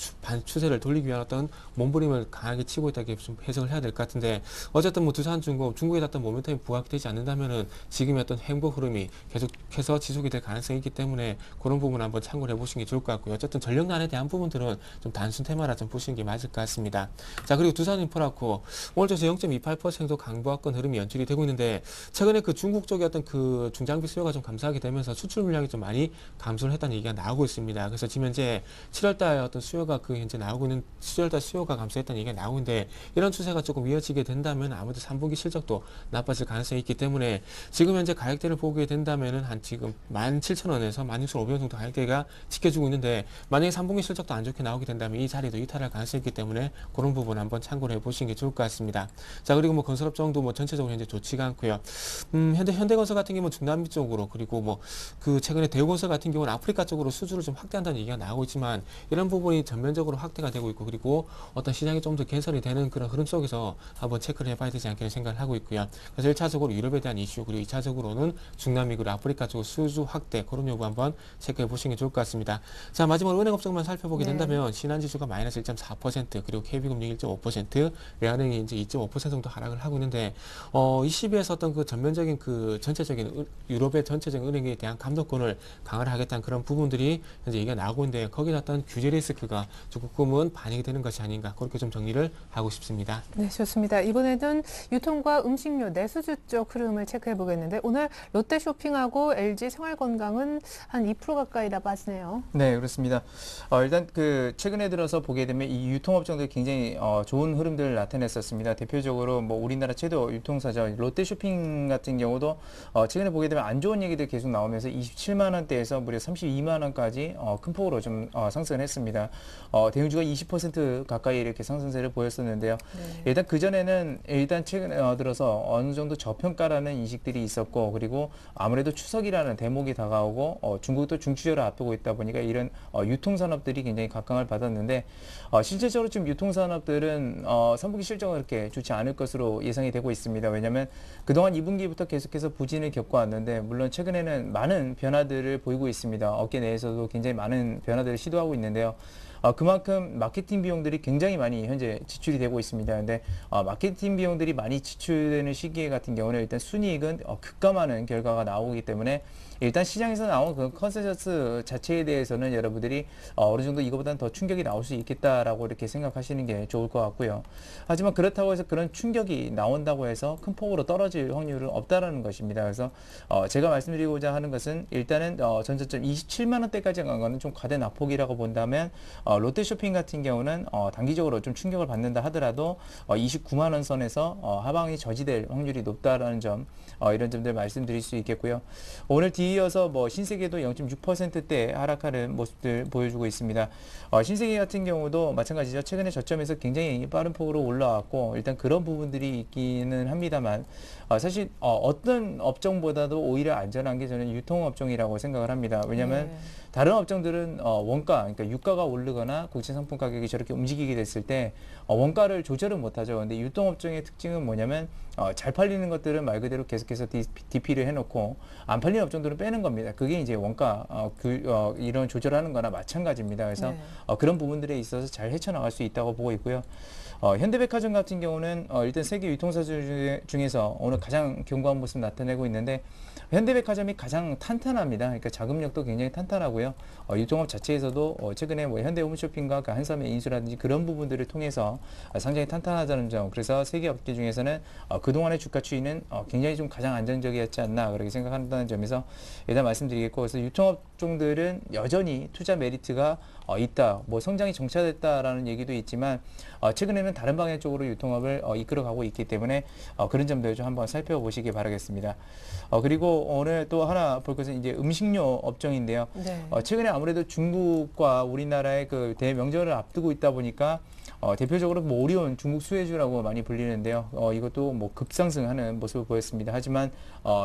추세를 돌리기 위한 어떤 몸부림을 강하게 치고 있다 이렇게 좀 해석을 해야 될 것 같은데 어쨌든 뭐 두산중공업 중국에 어떤 모멘텀이 부각되지 않는다면은 지금의 어떤 행보 흐름이 계속해서 지속이 될 가능성이 있기 때문에 그런 부분 한번 참고를 해보시는 게 좋을 것 같고요. 어쨌든 전력난에 대한 부분들은 좀 단순 테마라 좀 보시는 게 맞을 것 같습니다. 자, 그리고 두산인프라코 오늘 저서 0.28% 강보합권 흐름이 연출이 되고 있는데 최근에 그 중국 쪽의 어떤 그 중장비 수요가 좀 감소하게 되면서 수출 물량이 좀 많이 감소를 했다는 얘기가 나오고 있습니다. 그래서 지금 현재 7월달 어떤 수요가 그 현재 나오고 있는 7월달 수요가 감소했다는 얘기가 나오고 있는데 이런 추세가 조금 이어지게 된다면 아무래도 3분기 실적도 나빠질 가능성이 있기 때문에 지금 현재 가격대를 보게 된다면은 한 지금 17,000원에서 16,500원 정도 가격대가 지켜주고 있는데 만약에 3분기 실적도 안 좋게 나오게 된다면 이 자리도 이탈할 가능성이 있기 때문에 그런 부분 한번 참고를 해보시는 게 좋을 것 같습니다. 자, 그리고 뭐 건설업종도 뭐 전체적으로 현재 좋지가 않고요. 현대건설 같은 경우는 중남미 쪽으로 그리고 뭐 그 최근에 대우건설 같은 경우는 아프리카 쪽으로 수주를 좀 확대한다는 얘기가 나오고 있지만 이런 부분이 전면적으로 확대가 되고 있고 그리고 어떤 시장이 좀 더 개선이 되는 그런 흐름 속에서 한번 체크를 해봐야 되지 않겠나 생각을 하고 있고요. 그래서 1차적으로 유럽에 대한 이슈 그리고 2차적으로는 중남미 그리고 아프리카 쪽 수주 확대 그런 여부 한번 체크해 보시는 게 좋을 것 같습니다. 자, 마지막으로 은행업종만 살펴보게 된다면 신한지수가 마이너스 1.4% 그리고 KB금융 1.5% 외환은행이 이제 2.5% 정도 하락을 하고 있는데 ECB에서 어떤 그 전면적인 그 전체적인 유럽의 전체적인 은행에 대한 감독권을 강화를 하겠다는 그런 부분들이 현재 얘기가 나오고 있는데 거기에 어떤 규제 리스크가 조금은 반영이 되는 것이 아닌가 그렇게 좀 정리를 하고 싶습니다. 네, 좋습니다. 이번에는 유통과 음식료 내수주 쪽 흐름을 체크해 보겠는데 오늘 롯데쇼핑하고 LG 생활건강은 한 2% 가까이나 빠지네요. 네, 그렇습니다. 일단 그 최근에 들어서 보게 되면 이 유통업종들이 굉장히 좋은 흐름들을 나타냈었습니다. 대표적으로 뭐 우리나라 최대 유통사죠. 롯데쇼핑 같은 경우도 최근에 보게 되면 안 좋은 얘기들 계속 나오면서 27만 원대에서 무려 32만 원까지 큰 폭으로 좀 상승을 했습니다. 대형주가 20% 가까이 이렇게 상승세를 보였었는데요. 네. 일단 그전에는 최근에 들어서 어느 정도 저평가라는 인식들이 있었고 그리고 아무래도 추석이라는 대목이 다가오고 중국도 중추절을 앞두고 있다 보니까 이런 유통산업들이 굉장히 각광을 받았는데 실질적으로 지금 유통산업들은 3분기 실적은 그렇게 좋지 않을 것으로 예상이 되고 있습니다. 왜냐하면 그동안 2분기부터 계속해서 부진을 겪어왔는데 물론 최근에는 많은 변화들을 보이고 있습니다. 업계 내에서도 굉장히 많은 변화들을 시도하고 있는데요. 그만큼 마케팅 비용들이 굉장히 많이 현재 지출이 되고 있습니다. 근데 마케팅 비용들이 많이 지출되는 시기에 같은 경우는 일단 순이익은 급감하는 결과가 나오기 때문에 일단 시장에서 나온 그 컨센서스 자체에 대해서는 여러분들이 어느 정도 이거보다는 더 충격이 나올 수 있겠다라고 이렇게 생각하시는 게 좋을 것 같고요. 하지만 그렇다고 해서 그런 충격이 나온다고 해서 큰 폭으로 떨어질 확률은 없다라는 것입니다. 그래서 제가 말씀드리고자 하는 것은 일단은 전저점 27만 원대까지 간 거는 좀 과대 낙폭이라고 본다면 롯데쇼핑 같은 경우는 단기적으로 좀 충격을 받는다 하더라도 29만 원 선에서 하방이 저지될 확률이 높다라는 점 이런 점들 말씀드릴 수 있겠고요. 오늘 뒤이어서 신세계도 0.6%대 하락하는 모습들 보여주고 있습니다. 신세계 같은 경우도 마찬가지죠. 최근에 저점에서 굉장히 빠른 폭으로 올라왔고 일단 그런 부분들이 있기는 합니다만 사실 어떤 업종보다도 오히려 안전한 게 저는 유통업종이라고 생각을 합니다. 왜냐하면 다른 업종들은 원가, 그러니까 유가가 오르거나 국제 상품 가격이 저렇게 움직이게 됐을 때 원가를 조절을 못하죠. 근데 유통업종의 특징은 뭐냐면 잘 팔리는 것들은 말 그대로 계속해서 DP를 해놓고 안 팔리는 업종들은 빼는 겁니다. 그게 이제 원가 이런 조절하는 거나 마찬가지입니다. 그래서 그런 부분들에 있어서 잘 헤쳐나갈 수 있다고 보고 있고요. 현대백화점 같은 경우는 일단 세계 유통사 중에서 오늘 가장 견고한 모습 나타내고 있는데 현대백화점이 가장 탄탄합니다. 그러니까 자금력도 굉장히 탄탄하고요. 유통업 자체에서도 최근에 현대홈쇼핑과 한섬의 인수라든지 그런 부분들을 통해서 상당히 탄탄하다는 점. 그래서 세계 업계 중에서는 그동안의 주가 추이는 굉장히 좀 가장 안정적이었지 않나 그렇게 생각한다는 점에서 일단 말씀드리겠고, 그래서 유통업종들은 여전히 투자 메리트가 있다. 성장이 정체됐다라는 얘기도 있지만 최근에는 다른 방향 쪽으로 유통업을 이끌어가고 있기 때문에 그런 점들 좀 한번 살펴보시기 바라겠습니다. 그리고 오늘 또 하나 볼 것은 이제 음식료 업종인데요. 최근에 아무래도 중국과 우리나라의 그 대명절을 앞두고 있다 보니까 대표적으로 오리온 중국 수혜주라고 많이 불리는데요. 이것도 급상승하는 모습을 보였습니다. 하지만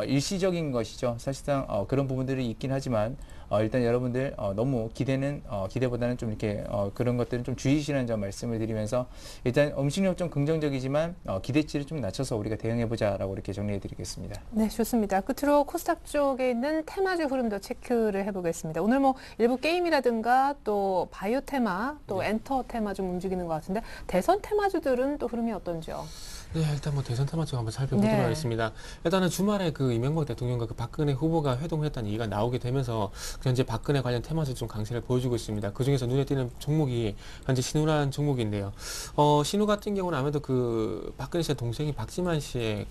일시적인 것이죠. 사실상 그런 부분들이 있긴 하지만 일단 여러분들 너무 기대보다는 좀 이렇게 그런 것들은 좀 주의시라는 점 말씀을 드리면서 일단 음식료 좀 긍정적이지만 기대치를 좀 낮춰서 우리가 대응해보자라고 이렇게 정리해드리겠습니다. 네, 좋습니다. 끝으로 코스닥 쪽에 있는 테마주 흐름도 체크를 해보겠습니다. 오늘 일부 게임이라든가 또 바이오 테마, 또 엔터 테마 좀 움직이는 것 같은데 대선 테마주들은 또 흐름이 어떤지요? 네, 일단 대선 테마주 한번 살펴보도록 하겠습니다. 일단은 주말에 그 이명박 대통령과 그 박근혜 후보가 회동을 했다는 얘기가 나오게 되면서 현재 박근혜 관련 테마주 좀 강세를 보여주고 있습니다. 그 중에서 눈에 띄는 종목이 현재 신우라는 종목인데요. 신우 같은 경우는 아무래도 그 박근혜 씨의 동생이 박지만 씨의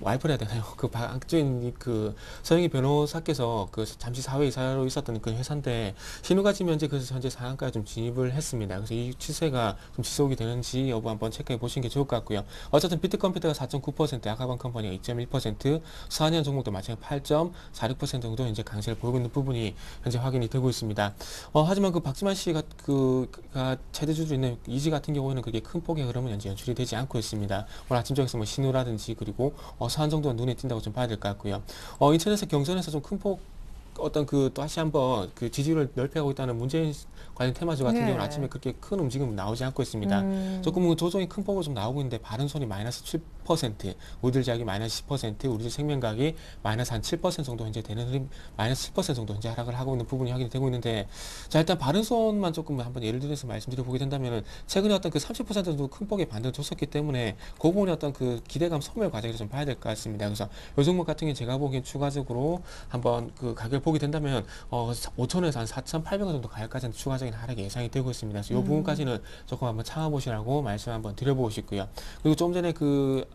와이프라 해야 되나요? 박주인 서영희 변호사께서 잠시 사회이사로 있었던 그 회사인데 신우가 지금 현재 상한가에 좀 진입을 했습니다. 그래서 이 추세가 좀 지속이 되는지 여부 한번 체크해 보시는 게 좋을 것 같고요. 어쨌든 비트컴퓨터가 4.9%, 아카방 컴퍼니가 2.1%, 수한현 종목도 마찬가지 8.46% 정도 이제 강세를 보이고 있는 부분이 현재 확인이 되고 있습니다. 하지만 박지만 씨가 최대주주 있는 이지 같은 경우에는 그게 큰 폭의 흐름은 현재 연출이 되지 않고 있습니다. 오늘 아침 쪽에서 신우라든지 그리고 수한 정도가 눈에 띈다고 좀 봐야 될 것 같고요. 인천에서 경선에서 좀 큰 폭 또 다시 한번 지지율을 넓혀가고 있다는 문재인 관련 테마주 같은 경우는 아침에 그렇게 큰 움직임은 나오지 않고 있습니다. 조금 조정이 큰 폭으로 좀 나오고 있는데 바른손이 마이너스 7%, 우리들 제약이 마이너스 10%, 우리들 생명과학이 마이너스 한 7% 정도 현재 되는 흐름, 마이너스 7% 정도 현재 하락을 하고 있는 부분이 확인이 되고 있는데, 자 일단 바른손만 조금 한번 예를 들어서 말씀드려 보게 된다면은 최근에 30% 정도 큰 폭의 반등을 줬었기 때문에 그 부분이 기대감 소멸 과정을 좀 봐야 될 것 같습니다. 그래서 요 종목 같은 경우 제가 보기엔 추가적으로 한번 가격 보게 된다면 5,000원에서 한 4,800원 정도 가격까지는 추가적인 하락이 예상이 되고 있습니다. 그래서 이 부분까지는 조금 한번 참아보시라고 말씀 한번 드려보고 싶고요. 그리고 조금 전에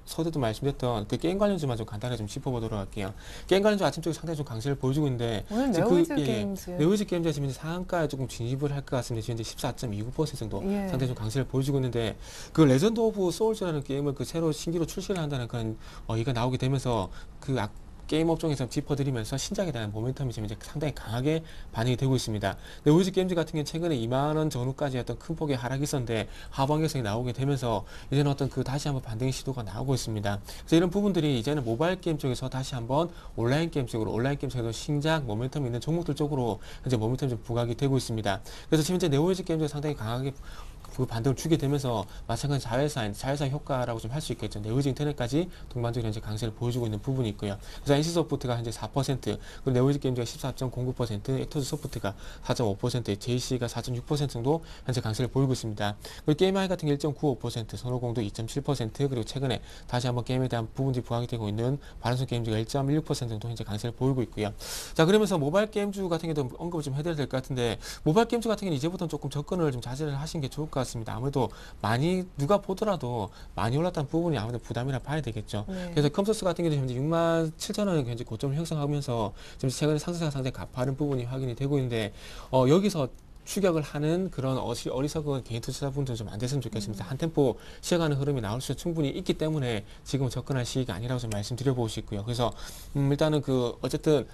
서두도 말씀드렸던 게임 관련주만 좀 간단하게 좀 짚어보도록 할게요. 게임 관련주 아침 쪽에 상당히 좀 강세를 보여주고 있는데 오늘 네오위즈 게임즈 네오위즈 게임즈가 지금 상한가에 조금 진입을 할 것 같습니다. 지금 14.29% 정도 상당히 좀 강세를 보여주고 있는데 레전드 오브 소울즈라는 게임을 새로 신기로 출시를 한다는 그런 얘기가 나오게 되면서 게임 업종에서 짚어드리면서 신작에 대한 모멘텀이 지금 이제 상당히 강하게 반영이 되고 있습니다. 네오위즈 게임즈 같은 경우는 최근에 2만원 전후까지 큰 폭의 하락이 있었는데 하방 결성이 나오게 되면서 이제는 다시 한번 반등의 시도가 나오고 있습니다. 그래서 이런 부분들이 이제는 모바일 게임 쪽에서 다시 한번 온라인 게임 쪽에서 신작 모멘텀이 있는 종목들 쪽으로 현재 모멘텀이 좀 부각이 되고 있습니다. 그래서 지금 현재 네오위즈 게임즈가 상당히 강하게 그 반등을 주게 되면서 마찬가지 자회사 효과라고 좀 할 수 있겠죠. 네오지 인터넷까지 동반적으로 현재 강세를 보여주고 있는 부분이 있고요. 그래서 NC소프트가 현재 4%, 그리고 네오지 게임즈가 14.09%, 에토즈 소프트가 4.5%, JC가 4.6% 정도 현재 강세를 보이고 있습니다. 그리고 게임하이 같은 게 1.95%, 선호공도 2.7%, 그리고 최근에 다시 한번 게임에 대한 부분들이 부각이 되고 있는 바른손 게임즈가 1.16% 정도 현재 강세를 보이고 있고요. 자, 그러면서 모바일 게임주 같은 경우도 언급을 좀 해드려야 될 것 같은데, 모바일 게임주 같은 경우는 이제부터는 조금 접근을 좀 자제를 하시는 게 좋을 것 같습니다. 아무래도 많이 누가 보더라도 많이 올랐다는 부분이 아무래도 부담이라 봐야 되겠죠. 그래서 컴소스 같은 경우는 현재 67,000원을 현재 고점을 형성하면서 지금 최근에 상승세가 상당히 가파른 부분이 확인이 되고 있는데, 여기서 추격을 하는 그런 어리석은 개인 투자자분들은 좀 안 됐으면 좋겠습니다. 한 템포 쉬어가는 흐름이 나올 수 충분히 있기 때문에 지금 접근할 시기가 아니라고 좀 말씀드려보고 싶고요. 그래서 일단은 어쨌든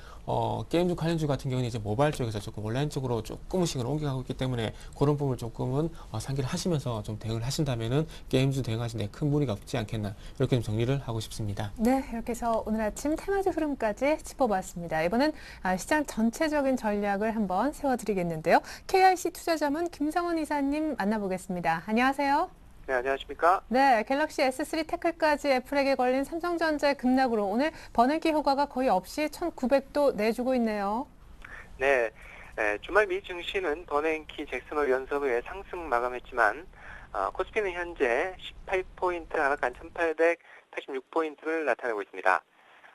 게임주 관련주 같은 경우는 이제 모바일 쪽에서 조금 온라인 쪽으로 조금씩은 옮겨가고 있기 때문에 그런 부분을 조금은 상기를 하시면서 좀 대응을 하신다면은 게임주 대응하시는 데 큰 무리가 없지 않겠나, 이렇게 좀 정리를 하고 싶습니다. 네, 이렇게 해서 오늘 아침 테마주 흐름까지 짚어봤습니다. 이번엔 시장 전체적인 전략을 한번 세워드리겠는데요. KIC 투자자문 김성원 이사님 만나보겠습니다. 안녕하세요. 네, 안녕하십니까? 네, 갤럭시 S3 태클까지 애플에게 걸린 삼성전자의 급락으로 오늘 버냉키 효과가 거의 없이 1,900도 내주고 있네요. 네, 주말 미 증시는 버냉키 잭슨홀 연설후에 상승 마감했지만 코스피는 현재 18포인트 하락한 1,886포인트를 나타내고 있습니다.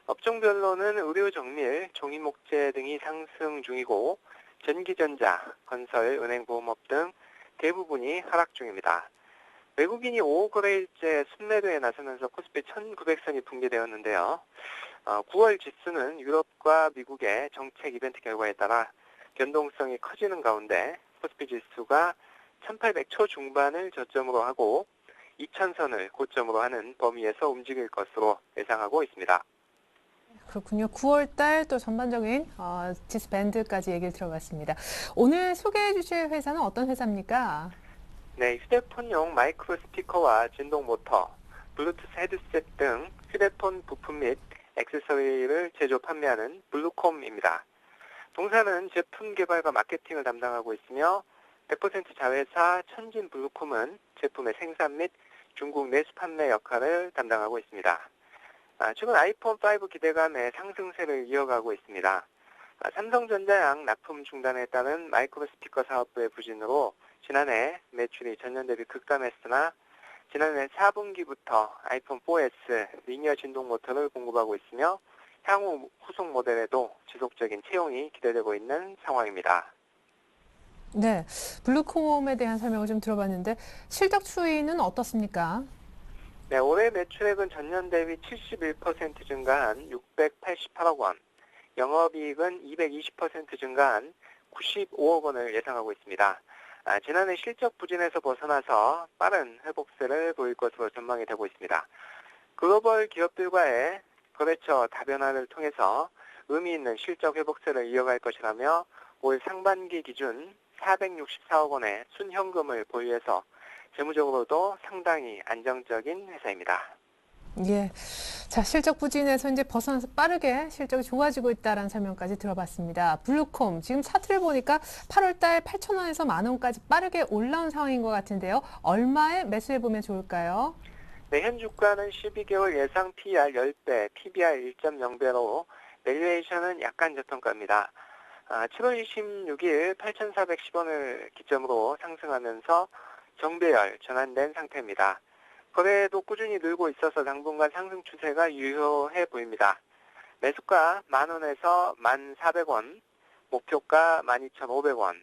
업종별로는 의료 정밀, 종이목재 등이 상승 중이고 전기전자, 건설, 은행보험업 등 대부분이 하락 중입니다. 외국인이 5거래일째 순매도에 나서면서 코스피 1900선이 붕괴되었는데요. 9월 지수는 유럽과 미국의 정책 이벤트 결과에 따라 변동성이 커지는 가운데 코스피 지수가 1800 초중반을 저점으로 하고 2000선을 고점으로 하는 범위에서 움직일 것으로 예상하고 있습니다. 그렇군요. 9월 달 또 전반적인 지수 밴드까지 얘기를 들어봤습니다. 오늘 소개해 주실 회사는 어떤 회사입니까? 네, 휴대폰용 마이크로 스피커와 진동 모터, 블루투스 헤드셋 등 휴대폰 부품 및 액세서리를 제조 판매하는 블루콤입니다. 동사는 제품 개발과 마케팅을 담당하고 있으며 100% 자회사 천진 블루콤은 제품의 생산 및 중국 내수 판매 역할을 담당하고 있습니다. 최근 아이폰 5 기대감에 상승세를 이어가고 있습니다. 삼성전자양 납품 중단에 따른 마이크로 스피커 사업부의 부진으로 지난해 매출이 전년 대비 급감했으나 지난해 4분기부터 아이폰 4S 리니어 진동 모터를 공급하고 있으며 향후 후속 모델에도 지속적인 채용이 기대되고 있는 상황입니다. 네, 블루콤에 대한 설명을 좀 들어봤는데 실적 추이는 어떻습니까? 네, 올해 매출액은 전년 대비 71% 증가한 688억 원, 영업이익은 220% 증가한 95억 원을 예상하고 있습니다. 지난해 실적 부진에서 벗어나서 빠른 회복세를 보일 것으로 전망이 되고 있습니다. 글로벌 기업들과의 거래처 다변화를 통해서 의미 있는 실적 회복세를 이어갈 것이라며 올 상반기 기준 464억 원의 순현금을 보유해서 재무적으로도 상당히 안정적인 회사입니다. 예. 자, 실적 부진에서 이제 벗어나서 빠르게 실적이 좋아지고 있다는 설명까지 들어봤습니다. 블루콤, 지금 차트를 보니까 8월 달 8,000원에서 만원까지 빠르게 올라온 상황인 것 같은데요. 얼마에 매수해보면 좋을까요? 네, 현 주가는 12개월 예상 PER 10배, PBR 1.0배로 밸류에이션은 약간 저평가입니다. 7월 26일 8,410원을 기점으로 상승하면서 정배열 전환된 상태입니다. 거래도 꾸준히 늘고 있어서 당분간 상승 추세가 유효해 보입니다. 매수가 만원에서 1,400원, 목표가 12,500원,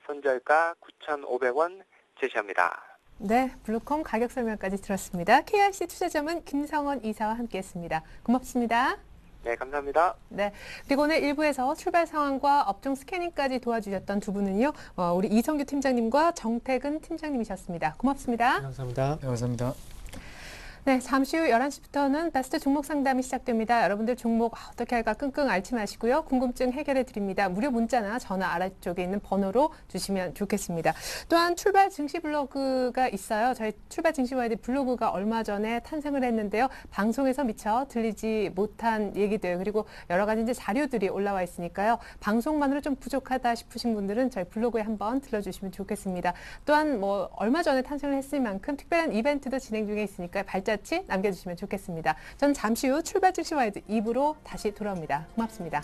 손절가 9,500원 제시합니다. 네, 블루콤 가격 설명까지 들었습니다. KIC 투자자문 김성원 이사와 함께했습니다. 고맙습니다. 네, 감사합니다. 네, 그리고 오늘 1부에서 출발 상황과 업종 스캐닝까지 도와주셨던 두 분은요, 우리 이성규 팀장님과 정태근 팀장님이셨습니다. 고맙습니다. 감사합니다. 네, 감사합니다. 네, 잠시 후 11시부터는 베스트 종목 상담이 시작됩니다. 여러분들 종목 어떻게 할까 끙끙 앓지 마시고요. 궁금증 해결해 드립니다. 무료 문자나 전화 아래쪽에 있는 번호로 주시면 좋겠습니다. 또한 출발 증시 블로그가 있어요. 저희 출발 증시 와이드 블로그가 얼마 전에 탄생을 했는데요. 방송에서 미처 들리지 못한 얘기들 그리고 여러 가지 이제 자료들이 올라와 있으니까요. 방송만으로 좀 부족하다 싶으신 분들은 저희 블로그에 한번 들러주시면 좋겠습니다. 또한 뭐 얼마 전에 탄생을 했을 만큼 특별한 이벤트도 진행 중에 있으니까 발자취 남겨주시면 좋겠습니다. 저는 잠시 후 출발 증시 와이드 2부로 다시 돌아옵니다. 고맙습니다.